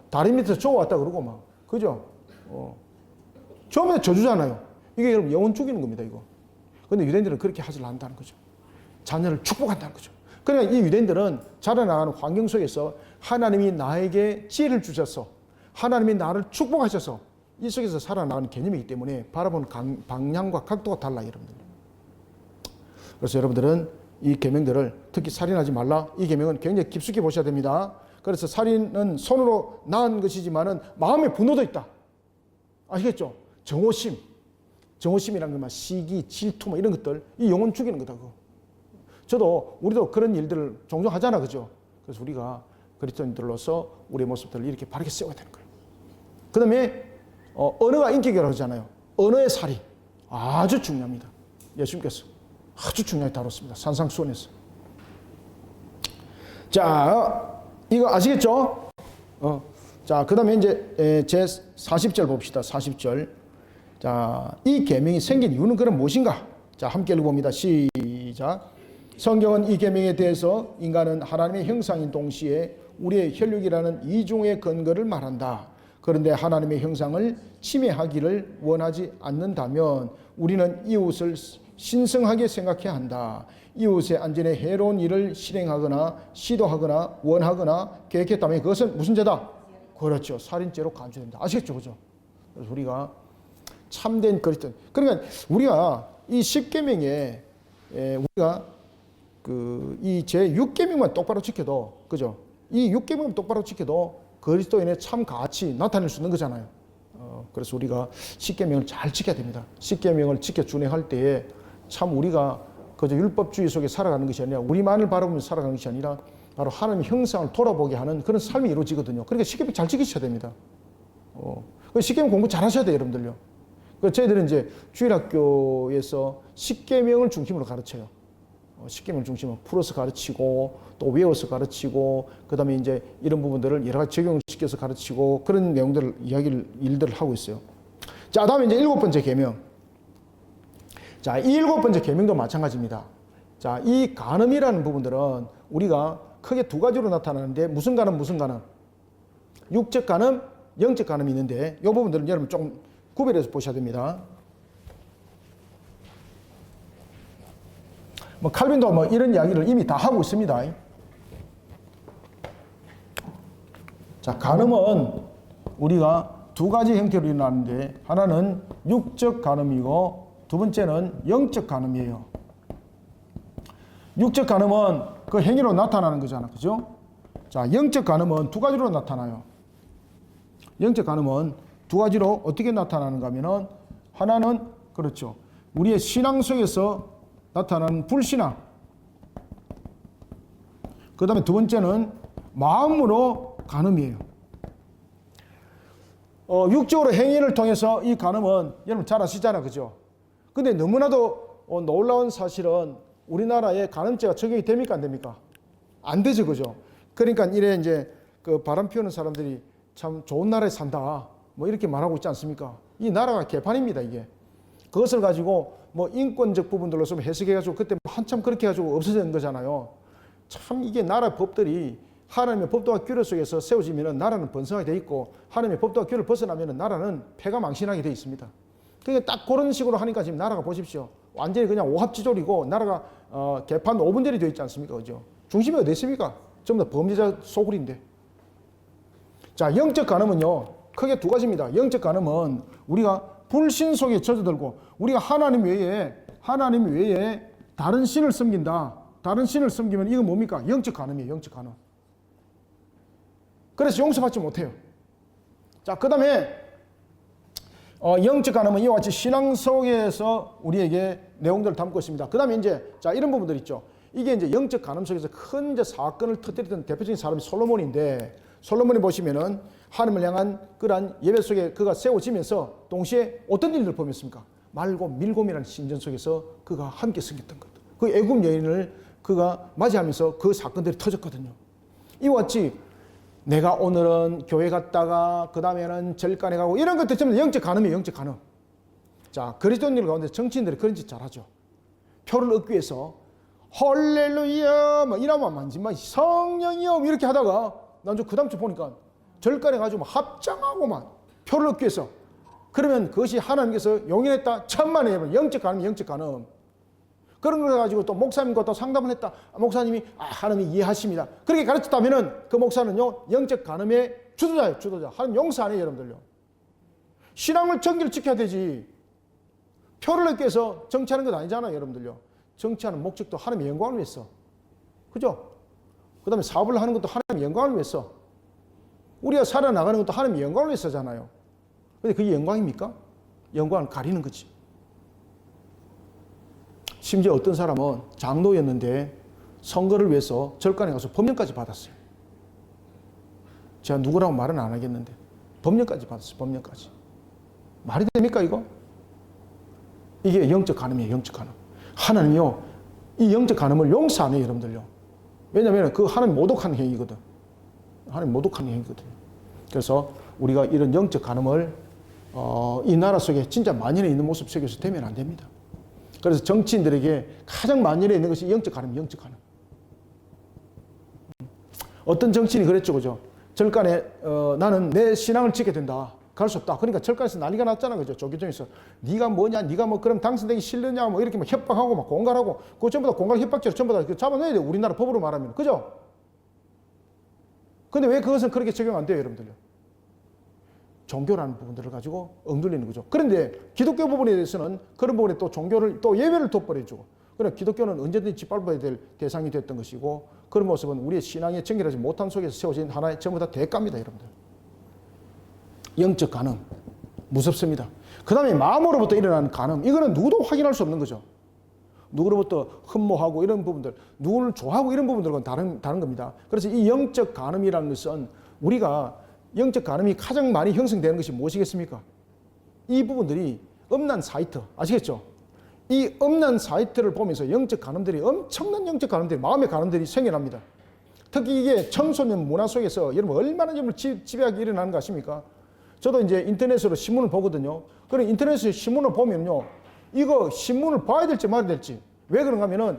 다리 밑에서 쪼아왔다 그러고 막. 그죠? 처음에 저주잖아요. 이게 여러분 영혼 죽이는 겁니다, 이거. 근데 유대인들은 그렇게 하질 않는다는 거죠. 자녀를 축복한다는 거죠. 그러니까 이 유대인들은 자라나가는 환경 속에서 하나님이 나에게 지혜를 주셔서, 하나님이 나를 축복하셔서 이 속에서 살아나가는 개념이기 때문에 바라보는 방향과 각도가 달라요, 여러분들. 그래서 여러분들은 이 계명들을, 특히 살인하지 말라, 이 계명은 굉장히 깊숙이 보셔야 됩니다. 그래서 살인은 손으로 낳은 것이지만은 마음의 분노도 있다. 아시겠죠? 정오심이란 건 시기, 질투 이런 것들, 이 영혼 죽이는 거다. 우리도 그런 일들을 종종 하잖아, 그죠? 그래서 우리가 그리스도인들로서 우리의 모습들을 이렇게 바르게 세워야 되는 거예요. 그 다음에 언어가 인격이라고 하잖아요. 언어의 살인 아주 중요합니다. 예수님께서 아주 중요하게 다뤘습니다. 산상수훈에서. 자, 이거 아시겠죠? 자, 그 다음에 이제 제 40절 봅시다. 40절. 자, 이 계명이 생긴 이유는 그럼 무엇인가? 자, 함께 읽어봅니다. 시작. 성경은 이 계명에 대해서 인간은 하나님의 형상인 동시에 우리의 혈육이라는 이중의 근거를 말한다. 그런데 하나님의 형상을 침해하기를 원하지 않는다면 우리는 이웃을 신성하게 생각해야 한다. 이웃의 안전에 해로운 일을 실행하거나 시도하거나 원하거나 계획했다면 그것은 무슨 죄다? 그렇죠. 살인죄로 간주됩니다. 아시겠죠? 그죠? 그래서 우리가 참된 그리스도. 그러니까 우리가 이 10계명에 우리가 이 제 6계명만 똑바로 지켜도, 그죠? 이 6계명만 똑바로 지켜도 그리스도인의 참 가치 나타낼 수 있는 거잖아요. 그래서 우리가 10계명을 잘 지켜야 됩니다. 10계명을 지켜 준행할 때에 참 우리가 그저 율법주의 속에 살아가는 것이 아니라, 우리만을 바라보면서 살아가는 것이 아니라 바로 하나님의 형상을 돌아보게 하는 그런 삶이 이루어지거든요. 그러니까 10계명 잘 지키셔야 됩니다. 10계명 공부 잘 하셔야 돼요, 여러분들요. 저희들은 이제 주일학교에서 10계명을 중심으로 가르쳐요. 10계명을 중심으로 풀어서 가르치고, 또 외워서 가르치고, 그 다음에 이제 이런 부분들을 여러 가지 적용을 시켜서 가르치고, 그런 내용들을, 일들을 하고 있어요. 자, 다음에 이제 7번째 계명. 자, 이 7번째 계명도 마찬가지입니다. 자, 이 간음이라는 부분들은 우리가 크게 두 가지로 나타나는데, 무슨 간음, 무슨 간음? 육적 간음, 영적 간음이 있는데, 이 부분들은 여러분 좀 구별해서 보셔야 됩니다. 칼빈도 이런 이야기를 이미 다 하고 있습니다. 자, 간음은 우리가 두 가지 형태로 일어나는데, 하나는 육적 간음이고 두 번째는 영적 간음이에요. 육적 간음은 그 행위로 나타나는 거잖아, 그죠? 자, 영적 간음은 두 가지로 나타나요. 영적 간음은 두 가지로 어떻게 나타나는가 하면은, 하나는 그렇죠, 우리의 신앙 속에서 나타나는 불신앙. 그 다음에 두 번째는 마음으로 간음이에요. 육적으로 행위를 통해서 이 간음은 여러분 잘 아시잖아요, 그죠? 근데 너무나도 놀라운 사실은 우리나라에 간음죄가 적용이 됩니까, 안 됩니까? 안 되죠, 그죠? 그러니까 이래 이제 그 바람 피우는 사람들이 참 좋은 나라에 산다, 이렇게 말하고 있지 않습니까? 이 나라가 개판입니다, 이게. 그것을 가지고 인권적 부분들로 좀 해석해가지고 그때 한참 그렇게 해가지고 없어진 거잖아요. 참 이게 나라 법들이 하나님의 법도와 규례 속에서 세워지면 나라는 번성하게 돼 있고, 하나님의 법도와 규례를 벗어나면 나라는 패가 망신하게 돼 있습니다. 그러니까 딱 그런 식으로 하니까 지금 나라가 보십시오. 완전히 그냥 오합지졸이고 나라가 개판 5분절이 되어 있지 않습니까? 그죠? 중심이 어디 있습니까? 전부 다 범죄자 소굴인데. 자, 영적 간음은요, 크게 두 가지입니다. 영적 간음은 우리가 불신 속에 젖어들고, 우리가 하나님 외에 다른 신을 섬긴다. 다른 신을 섬기면 이건 뭡니까? 영적 간음이에요. 영적 간음. 그래서 용서받지 못해요. 자, 그 다음에 영적 간음은 이와 같이 신앙 속에서 우리에게 내용들을 담고 있습니다. 그 다음에 이제 자, 이런 부분들 있죠. 이게 이제 영적 간음 속에서 큰 이제 사건을 터뜨렸던 대표적인 사람이 솔로몬인데, 솔로몬이 보시면은 하나님을 향한 그러한 예배 속에 그가 세워지면서 동시에 어떤 일을 범했습니까? 말곰, 밀곰이라는 신전 속에서 그가 함께 섬겼던 것. 그 애굽 여인을 그가 맞이하면서 그 사건들이 터졌거든요. 이와 같이 내가 오늘은 교회 갔다가 그 다음에는 절간에 가고 이런 것들 전부 영적 간음이에요. 영적 간음. 자, 그리스도인들 가운데 정치인들이 그런 짓 잘하죠. 표를 얻기 위해서 할렐루야 이러면 만지만 성령이요 이렇게 하다가 난 좀 그 다음 주 보니까 절간에 가지고 합장하고만 표를 얻기 위해서, 그러면 그것이 하나님께서 용인했다 천만에 영적 간음, 영적 간음. 그런 걸 가지고 또 목사님과 또 상담을 했다. 목사님이 하나님이 이해하십니다. 그렇게 가르쳤다면은 그 목사는요 영적 간음의 주도자예요. 주도자. 하나님 용서 안 해요, 여러분들요. 신앙을 정기를 지켜야 되지. 표를 얻기 위해서 정치하는 건 아니잖아요, 여러분들요. 정치하는 목적도 하나님의 영광을 위해서. 그죠? 그 다음에 사업을 하는 것도 하나님의 영광을 위해서. 우리가 살아나가는 것도 하나님의 영광을 위해서잖아요. 근데 그게 영광입니까? 영광을 가리는 거지. 심지어 어떤 사람은 장로였는데 선거를 위해서 절간에 가서 법령까지 받았어요. 제가 누구라고 말은 안 하겠는데 법령까지 받았어요. 법령까지. 말이 됩니까 이거? 이게 영적 간음이에요. 영적 간음. 하나님이요 이 영적 간음을 용서 안 해요, 여러분들요. 왜냐하면 그 하나님 모독하는 행위거든. 하나님 모독하는 행위거든요. 그래서 우리가 이런 영적 간음을 이 나라 속에 진짜 만연해 있는 모습 속에서 되면 안 됩니다. 그래서 정치인들에게 가장 만연해 있는 것이 영적 간음, 영적 간음. 어떤 정치인이 그랬죠, 그죠? 절간에 나는 내 신앙을 지켜야 된다. 갈 수 없다. 그러니까 절간에서 난리가 났잖아, 그죠? 조계종에서 네가 뭐냐, 네가 뭐 그럼 당선되기 싫느냐, 뭐 이렇게 막 협박하고 막 공갈하고, 그거 전부 다 공갈 협박죄로 전부 다 잡아내야 돼요. 우리나라 법으로 말하면, 그죠? 근데 왜 그것은 그렇게 적용 안 돼요, 여러분들요? 종교라는 부분들을 가지고 엉들리는 거죠. 그런데 기독교 부분에 대해서는 그런 부분에 또 종교를 또 예외를 둬버려주고, 그러나 기독교는 언제든지 짓밟아야 될 대상이 됐던 것이고, 그런 모습은 우리의 신앙의 정결하지 못한 속에서 세워진 하나의 전부 다 대가입니다, 여러분들. 영적 간음 무섭습니다. 그 다음에 마음으로부터 일어나는 간음, 이거는 누구도 확인할 수 없는 거죠. 누구로부터 흠모하고 이런 부분들, 누구를 좋아하고 이런 부분들은 다른 겁니다. 그래서 이 영적 간음이라는 것은 우리가 영적 간음이 가장 많이 형성되는 것이 무엇이겠습니까? 이 부분들이 음란 사이트, 아시겠죠? 이 음란 사이트를 보면서 영적 간음들이, 엄청난 영적 간음들이, 마음의 간음들이 생겨납니다. 특히 이게 청소년 문화 속에서 여러분 얼마나 지배하게 일어나는 거 아십니까? 저도 이제 인터넷으로 신문을 보거든요. 그럼 인터넷에 신문을 보면요, 이거 신문을 봐야 될지 말아야 될지. 왜 그런가 하면은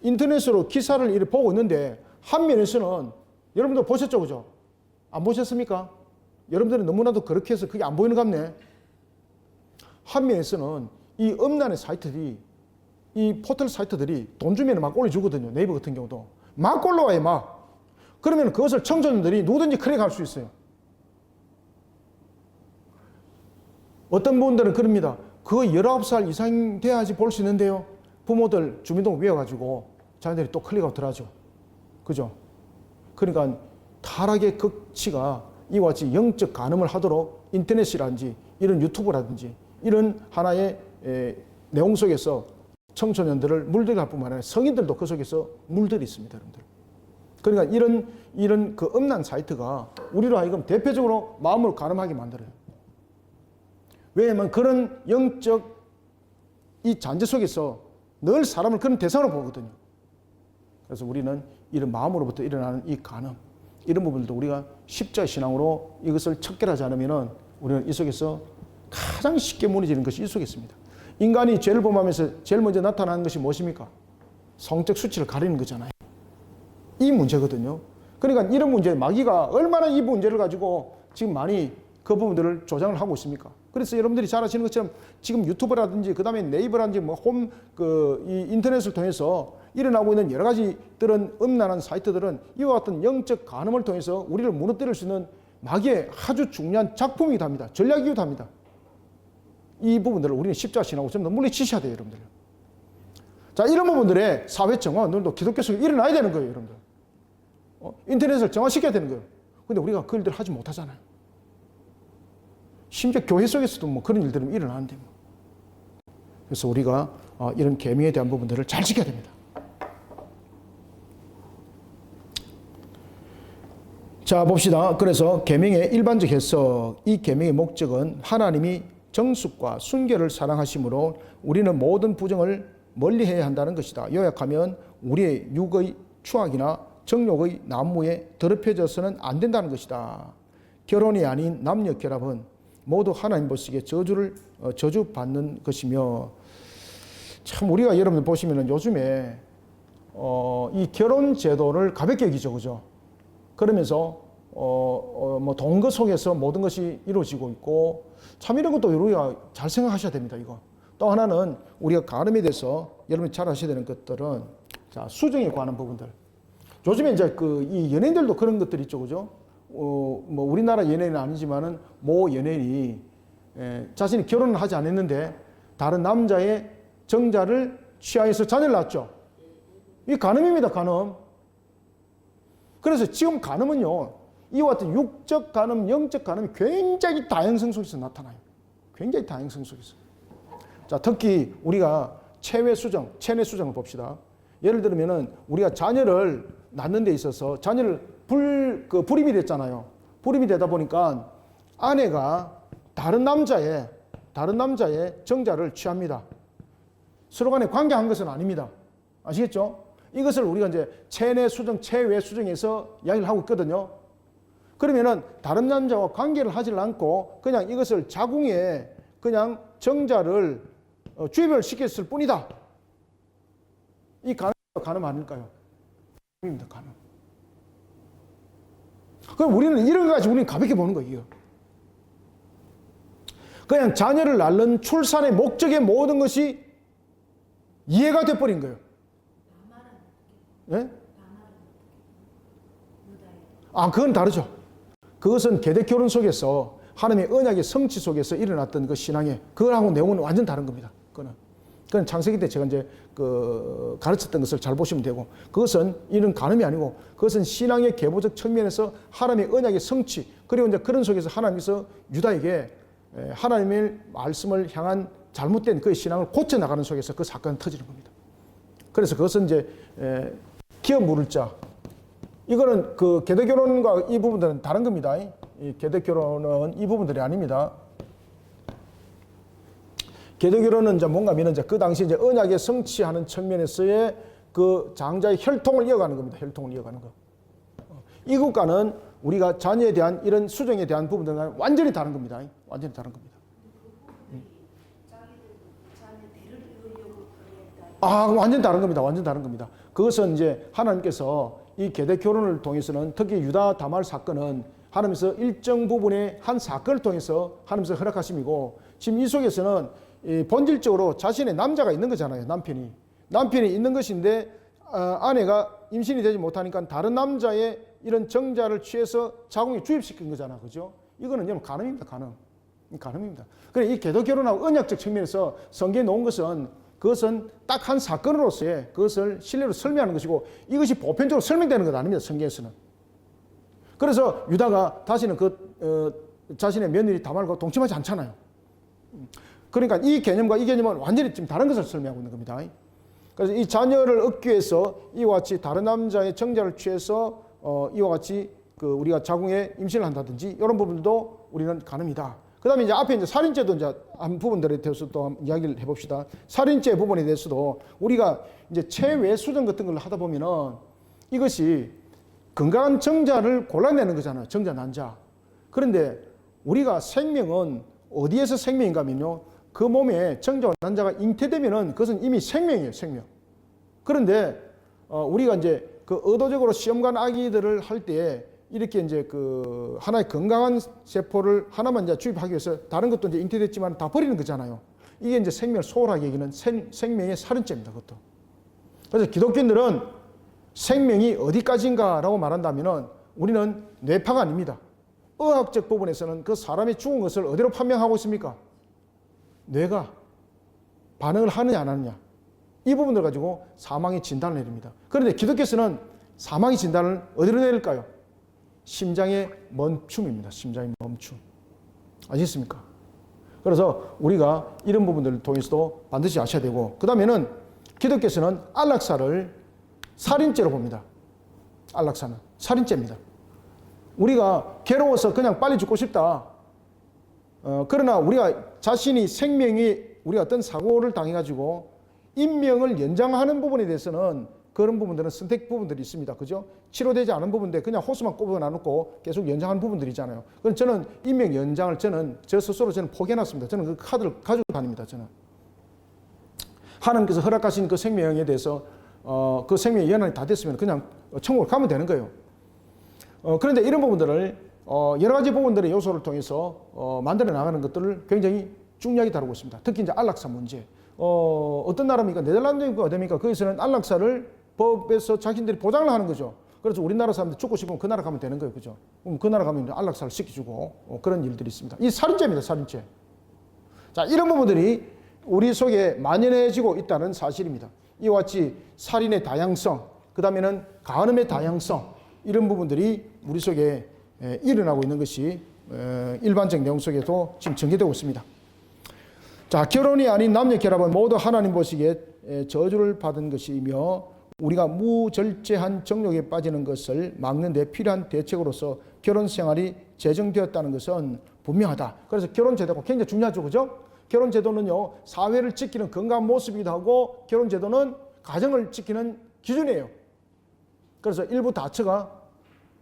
인터넷으로 기사를 이렇게 보고 있는데 한 면에서는 여러분들 보셨죠, 그죠? 안 보셨습니까? 여러분들은 너무나도 그렇게 해서 그게 안 보이는 것 같네. 한 면에서는 이 음란의 사이트들이, 이 포털 사이트들이 돈 주면 막 올려주거든요. 네이버 같은 경우도. 막 올라와요, 막. 그러면 그것을 청소년들이 누구든지 클릭할 수 있어요. 어떤 분들은 그럽니다. 그거 19살 이상 돼야지 볼 수 있는데요. 부모들 주민등록 외워가지고 자녀들이 또 클릭아웃 들어가죠. 그죠? 그러니까 타락의 극치가 이와 같이 영적 간음을 하도록 인터넷이라든지 이런 유튜브라든지 이런 하나의 내용 속에서 청소년들을 물들게 할 뿐만 아니라 성인들도 그 속에서 물들이 있습니다, 여러분들. 그러니까 이런 그 음란 사이트가 우리로 하여금 대표적으로 마음을 간음하게 만들어요. 왜냐하면 그런 영적 이 잔재 속에서 늘 사람을 그런 대상으로 보거든요. 그래서 우리는 이런 마음으로부터 일어나는 이 간음, 이런 부분들도 우리가 십자의 신앙으로 이것을 척결하지 않으면 우리는 이 속에서 가장 쉽게 무너지는 것이 이 속에 있습니다. 인간이 죄를 범하면서 제일 먼저 나타나는 것이 무엇입니까? 성적 수치를 가리는 거잖아요. 이 문제거든요. 그러니까 이런 문제, 마귀가 얼마나 이 문제를 가지고 지금 많이 그 부분들을 조장을 하고 있습니까? 그래서 여러분들이 잘 아시는 것처럼 지금 유튜브라든지 그 다음에 네이버라든지 뭐 이 인터넷을 통해서 일어나고 있는 여러 가지들은 음란한 사이트들은 이와 같은 영적 간음을 통해서 우리를 무너뜨릴 수 있는 마귀의 아주 중요한 작품이기도 합니다. 전략이기도 합니다. 이 부분들을 우리는 십자가 신앙으로 전부 다 물리치셔야 돼요, 여러분들. 자, 이런 부분들의 사회 정화, 오늘도 기독교 속에 일어나야 되는 거예요, 여러분들. 인터넷을 정화시켜야 되는 거예요. 근데 우리가 그 일들을 하지 못하잖아요. 심지어 교회 속에서도 뭐 그런 일들은 일어나는데 뭐. 그래서 우리가 이런 계명에 대한 부분들을 잘 지켜야 됩니다. 자, 봅시다. 그래서 계명의 일반적 해석, 이 계명의 목적은 하나님이 정숙과 순결을 사랑하심으로 우리는 모든 부정을 멀리해야 한다는 것이다. 요약하면 우리의 육의 추악이나 정욕의 난무에 더럽혀져서는 안 된다는 것이다. 결혼이 아닌 남녀 결합은 모두 하나님 보시기에 저주받는 것이며, 참 우리가 여러분들 보시면은 요즘에 이 결혼 제도를 가볍게 여기죠, 그죠? 그러면서 뭐 동거 속에서 모든 것이 이루어지고 있고, 참 이런 것도 우리가 잘 생각하셔야 됩니다. 이거 또 하나는 우리가 간음에 대해서 여러분이 잘 아셔야 되는 것들은, 자, 수정에 관한 부분들. 요즘에 이제 이 연예인들도 그런 것들이 있죠, 그죠? 뭐 우리나라 연예인은 아니지만은 모 연예인이 자신이 결혼을 하지 않았는데 다른 남자의 정자를 취하해서 자녀를 낳았죠. 이 간음입니다, 간음. 그래서 지금 간음은요, 이와 같은 육적 간음, 영적 간음이 굉장히 다양성 속에서 나타나요. 굉장히 다양성 속에서. 자, 특히 우리가 체외 수정, 체내 수정을 봅시다. 예를 들면은 우리가 자녀를 낳는 데 있어서 자녀를 불임이 됐잖아요. 불임이 되다 보니까 아내가 다른 남자의 정자를 취합니다. 서로 간에 관계한 것은 아닙니다. 아시겠죠? 이것을 우리가 이제 체내 수정, 체외 수정에서 이야기를 하고 있거든요. 그러면은 다른 남자와 관계를 하지 않고 그냥 이것을 자궁에 그냥 정자를 주입을 시켰을 뿐이다. 이 간음 아닐까요? 입니다, 간음. 그럼 우리는 이런 거 가지고 우리는 가볍게 보는 거예요. 그냥 자녀를 낳는 출산의 목적의 모든 것이 이해가 돼버린 거예요. 네? 그건 다르죠. 그것은 계대 결혼 속에서 하나님의 언약의 성취 속에서 일어났던 그 신앙의 그거하고 내용은 완전 다른 겁니다. 그건 창세기 때 제가 이제 가르쳤던 것을 잘 보시면 되고, 그것은 이런 간음이 아니고 그것은 신앙의 계보적 측면에서 하나님의 언약의 성취, 그리고 이제 그런 속에서 하나님께서 유다에게 하나님의 말씀을 향한 잘못된 그 신앙을 고쳐 나가는 속에서 그 사건이 터지는 겁니다. 그래서 그것은 이제 기업 물을 자, 이거는 그 계대결혼과 이 부분들은 다른 겁니다. 이 계대결혼은 이 부분들이 아닙니다. 계대결혼은 이제 뭔가 하면 이제 그 당시 이제 언약의 성취하는 측면에서의 그 장자의 혈통을 이어가는 겁니다. 혈통을 이어가는 거. 이것과는 우리가 자녀에 대한 이런 수정에 대한 부분들은 완전히 다른 겁니다. 완전히 다른 겁니다. 완전 다른 겁니다. 완전 다른 겁니다. 그것은 이제 하나님께서 이 계대 결혼을 통해서는, 특히 유다 다말 사건은 하나님께서 일정 부분의 한 사건을 통해서 하나님께서 허락하심이고, 지금 이 속에서는 본질적으로 자신의 남자가 있는 거잖아요. 남편이 있는 것인데 아내가 임신이 되지 못하니까 다른 남자의 이런 정자를 취해서 자궁에 주입시킨 거잖아, 그죠? 이거는 여러분 간음입니다. 간음입니다. 그래, 이 계도 결혼하고 언약적 측면에서 성경에 놓은 것은, 그것은 딱 한 사건으로서의 그것을 신뢰로 설명하는 것이고, 이것이 보편적으로 설명되는 것 아닙니다, 성경에서는. 그래서 유다가 다시는 자신의 며느리 다말과 동침하지 않잖아요. 그러니까 이 개념과 이 개념은 완전히 지금 다른 것을 설명하고 있는 겁니다. 그래서 이 자녀를 얻기 위해서 이와 같이 다른 남자의 정자를 취해서 이와 같이 우리가 자궁에 임신을 한다든지 이런 부분도 우리는 간음이다. 그 다음에 이제 앞에 이제 살인죄도 이제 한 부분들에 대해서도 한번 이야기를 해봅시다. 살인죄 부분에 대해서도 우리가 이제 체외 수정 같은 걸 하다 보면은 이것이 건강한 정자를 골라내는 거잖아요. 정자, 난자. 그런데 우리가 생명은 어디에서 생명인가 하면요, 그 몸에 정자와 난자가 잉태되면은 그것은 이미 생명이에요, 생명. 그런데 우리가 이제 그 의도적으로 시험관 아기들을 할 때 이렇게 이제 그 하나의 건강한 세포를 하나만 이제 주입하기 위해서 다른 것도 이제 잉태됐지만 다 버리는 거잖아요. 이게 이제 생명을 소홀하게 여기는 생명의 살인죄입니다, 그것도. 그래서 기독교인들은 생명이 어디까지인가라고 말한다면은 우리는 뇌파가 아닙니다. 의학적 부분에서는 그 사람이 죽은 것을 어디로 판명하고 있습니까? 뇌가 반응을 하느냐 안 하느냐, 이 부분들 가지고 사망의 진단을 내립니다. 그런데 기독교에서는 사망의 진단을 어디로 내릴까요? 심장의 멈춤입니다. 심장의 멈춤. 아시겠습니까? 그래서 우리가 이런 부분들을 통해서도 반드시 아셔야 되고, 그 다음에는 기독교에서는 안락사를 살인죄로 봅니다. 안락사는 살인죄입니다. 우리가 괴로워서 그냥 빨리 죽고 싶다. 그러나 우리가 자신이 생명이, 우리가 어떤 사고를 당해가지고 인명을 연장하는 부분에 대해서는 그런 부분들은 선택 부분들이 있습니다. 그죠? 치료되지 않은 부분인데 그냥 호수만 꼽아 놔놓고 계속 연장하는 부분들이 있잖아요. 그럼 저는 인명 연장을 저 스스로 포기해놨습니다. 저는 그 카드를 가지고 다닙니다. 저는. 하나님께서 허락하신 그 생명에 대해서 그 생명의 연한이 다 됐으면 그냥 천국을 가면 되는 거예요. 그런데 이런 부분들을 여러 가지 부분들의 요소를 통해서 만들어 나가는 것들을 굉장히 중요하게 다루고 있습니다. 특히 이제 안락사 문제. 어떤 나라입니까? 네덜란드입니까? 어디입니까? 거기서는 안락사를 법에서 자신들이 보장을 하는 거죠. 그래서 우리나라 사람들 죽고 싶으면 그 나라 가면 되는 거예요. 그죠? 그럼 그 나라 가면 안락사를 시켜주고 그런 일들이 있습니다. 이 살인죄입니다. 살인죄. 자, 이런 부분들이 우리 속에 만연해지고 있다는 사실입니다. 이와 같이 살인의 다양성, 그 다음에는 간음의 다양성, 이런 부분들이 우리 속에 일어나고 있는 것이 일반적 내용 속에도 지금 전개되고 있습니다. 자, 결혼이 아닌 남녀 결합은 모두 하나님 보시기에 저주를 받은 것이며 우리가 무절제한 정욕에 빠지는 것을 막는 데 필요한 대책으로서 결혼 생활이 제정되었다는 것은 분명하다. 그래서 결혼 제도가 굉장히 중요하죠. 그죠? 결혼 제도는요, 사회를 지키는 건강한 모습이기도 하고 결혼 제도는 가정을 지키는 기준이에요. 그래서 일부 다처가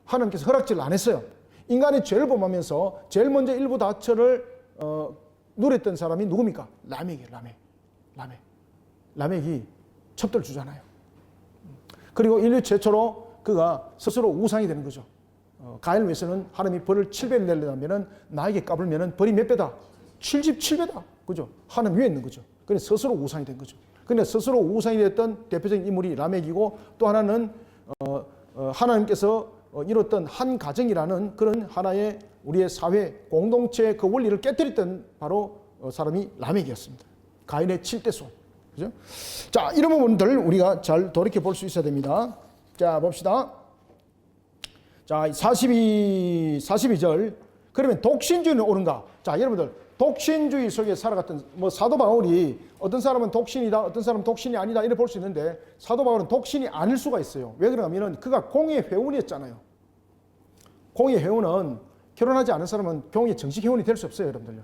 하나님께서 허락지를 안 했어요. 인간의 죄를 범하면서 제일 먼저 일부 다처를 누렸던 사람이 누굽니까? 라멕이에요. 라멕이 첩도를 주잖아요. 그리고 인류 최초로 그가 스스로 우상이 되는 거죠. 가인을 위해서는 하나님이 벌을 7배를 내려면 나에게 까불면 벌이 몇 배다? 77배다. 그죠? 하나님 위에 있는 거죠. 그래서 스스로 우상이 된 거죠. 근데 스스로 우상이 됐던 대표적인 인물이 라멕이고, 또 하나는 하나님께서 이뤘던 한 가정이라는 그런 하나의 우리의 사회 공동체의 그 원리를 깨뜨렸던 바로 사람이 라멕이었습니다. 가인의 7대 손. 그죠? 자, 이런 부분들 우리가 잘 돌이켜 볼 수 있어야 됩니다. 자, 봅시다. 자, 42절. 그러면 독신주의는 옳은가? 자, 여러분들, 독신주의 속에 살아갔던, 사도 바울이 어떤 사람은 독신이다, 어떤 사람은 독신이 아니다, 이렇게 볼 수 있는데, 사도 바울은 독신이 아닐 수가 있어요. 왜 그러냐면, 그가 공의 회원이었잖아요. 공의 회원은, 결혼하지 않은 사람은 공의 정식 회원이 될 수 없어요, 여러분들요.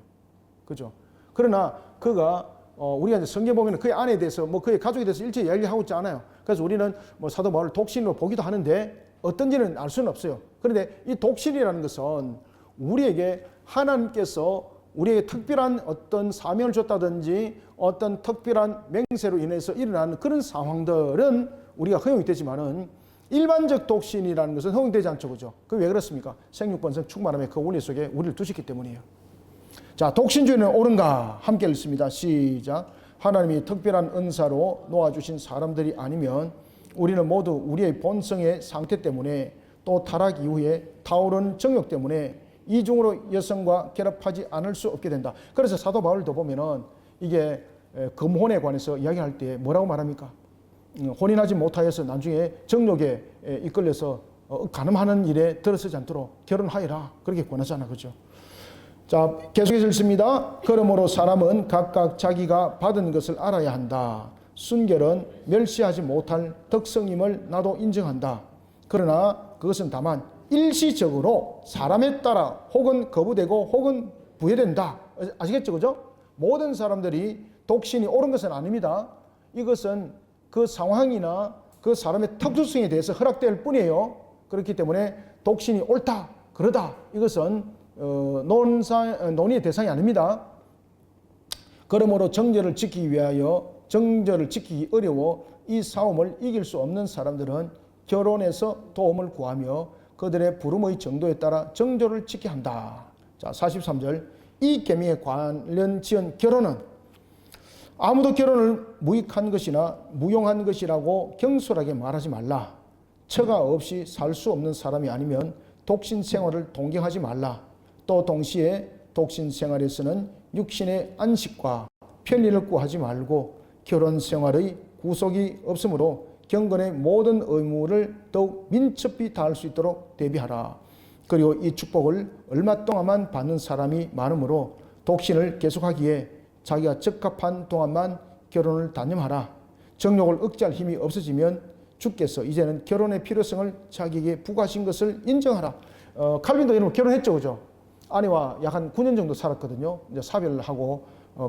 그죠? 그러나, 그가, 우리가 이제 성경 보면 그의 아내에 대해서, 그의 가족에 대해서 일체 이야기하고 있지 않아요. 그래서 우리는 사도 바울을 독신으로 보기도 하는데, 어떤지는 알 수는 없어요. 그런데 이 독신이라는 것은 우리에게 하나님께서 우리에게 특별한 어떤 사명을 줬다든지 어떤 특별한 맹세로 인해서 일어나는 그런 상황들은 우리가 허용이 되지만은 일반적 독신이라는 것은 허용되지 않죠. 그죠? 그게 왜 그렇습니까? 생육번성 충만함의 그 원리 속에 우리를 두셨기 때문이에요. 자, 독신주의는 옳은가? 함께 읽습니다. 시작. 하나님이 특별한 은사로 놓아주신 사람들이 아니면 우리는 모두 우리의 본성의 상태 때문에 또 타락 이후에 타오른 정욕 때문에 이중으로 여성과 결합하지 않을 수 없게 된다. 그래서 사도 바울도 보면은 이게 금혼에 관해서 이야기할 때 뭐라고 말합니까? 혼인하지 못하여서 나중에 정욕에 이끌려서 간음하는 일에 들어서지 않도록 결혼하여라. 그렇게 권하잖아. 그죠? 자, 계속해서 읽습니다. 그러므로 사람은 각각 자기가 받은 것을 알아야 한다. 순결은 멸시하지 못할 덕성임을 나도 인정한다. 그러나 그것은 다만 일시적으로 사람에 따라 혹은 거부되고 혹은 부여된다. 아시겠죠? 그죠? 모든 사람들이 독신이 옳은 것은 아닙니다. 이것은 그 상황이나 그 사람의 특수성에 대해서 허락될 뿐이에요. 그렇기 때문에 독신이 옳다, 그러다. 이것은 논의의 대상이 아닙니다. 그러므로 정절을 지키기 어려워 이 싸움을 이길 수 없는 사람들은 결혼해서 도움을 구하며 그들의 부름의 정도에 따라 정조를 지켜야 한다. 자, 43절. 이 계명에 관련 지은 결혼은 아무도 결혼을 무익한 것이나 무용한 것이라고 경솔하게 말하지 말라. 처가 없이 살 수 없는 사람이 아니면 독신 생활을 동경하지 말라. 또 동시에 독신 생활에서는 육신의 안식과 편리를 구하지 말고 결혼 생활의 구속이 없으므로 경건의 모든 의무를 더욱 민첩히 다할 수 있도록 대비하라. 그리고 이 축복을 얼마 동안만 받는 사람이 많으므로 독신을 계속하기에 자기가 적합한 동안만 결혼을 단념하라. 정욕을 억제할 힘이 없어지면 주께서 이제는 결혼의 필요성을 자기에게 부과하신 것을 인정하라. 칼빈도 이런 결혼했죠, 그죠? 아내와 약 한 9년 정도 살았거든요. 이제 사별을 하고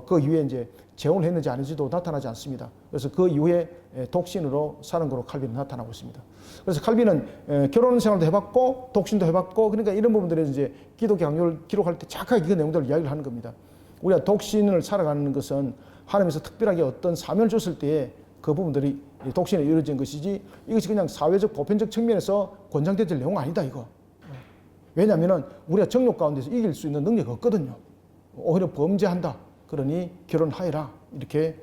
그 이후에 이제 재혼을 했는지 아닌지도 나타나지 않습니다. 그래서 그 이후에 독신으로 사는 거로 칼빈은 나타나고 있습니다. 그래서 칼빈은 결혼 생활도 해봤고 독신도 해봤고 그러니까 이런 부분들에 이제 기독교 강요를 기록할 때 정확하게 그 내용들을 이야기를 하는 겁니다. 우리가 독신을 살아가는 것은 하나님께서 특별하게 어떤 사명을 줬을 때에 그 부분들이 독신에 이루어진 것이지 이것이 그냥 사회적 보편적 측면에서 권장될 내용은 아니다 이거. 왜냐하면 우리가 정욕 가운데서 이길 수 있는 능력이 없거든요. 오히려 범죄한다. 그러니 결혼하여라. 이렇게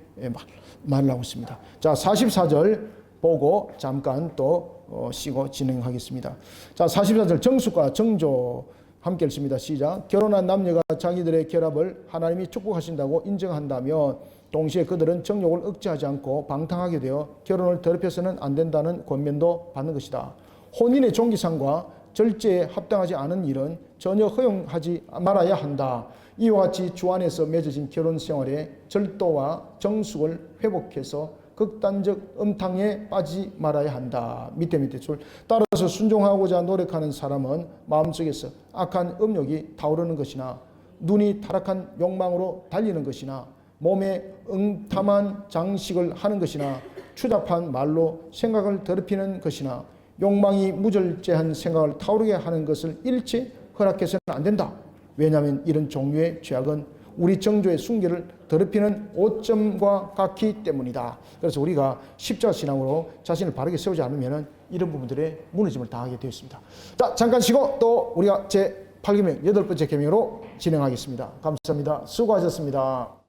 말을 하고 있습니다. 자, 44절 보고 잠깐 또 쉬고 진행하겠습니다. 자, 44절 정숙과 정조 함께 읽습니다. 시작. 결혼한 남녀가 자기들의 결합을 하나님이 축복하신다고 인정한다면 동시에 그들은 정욕을 억제하지 않고 방탕하게 되어 결혼을 더럽혀서는 안 된다는 권면도 받는 것이다. 혼인의 종기상과 절제에 합당하지 않은 일은 전혀 허용하지 말아야 한다. 이와 같이 주 안에서 맺어진 결혼 생활의 절도와 정숙을 회복해서 극단적 음탕에 빠지지 말아야 한다. 밑에 줄. 따라서 순종하고자 노력하는 사람은 마음속에서 악한 음욕이 타오르는 것이나 눈이 타락한 욕망으로 달리는 것이나 몸에 응탐한 장식을 하는 것이나 추잡한 말로 생각을 더럽히는 것이나 욕망이 무절제한 생각을 타오르게 하는 것을 일체 허락해서는 안 된다. 왜냐하면 이런 종류의 죄악은 우리 정조의 순결을 더럽히는 오점과 같기 때문이다. 그래서 우리가 십자가 신앙으로 자신을 바르게 세우지 않으면 이런 부분들에 무너짐을 당하게 되어 있습니다. 자, 잠깐 쉬고 또 우리가 제8계명 8번째 계명으로 진행하겠습니다. 감사합니다. 수고하셨습니다.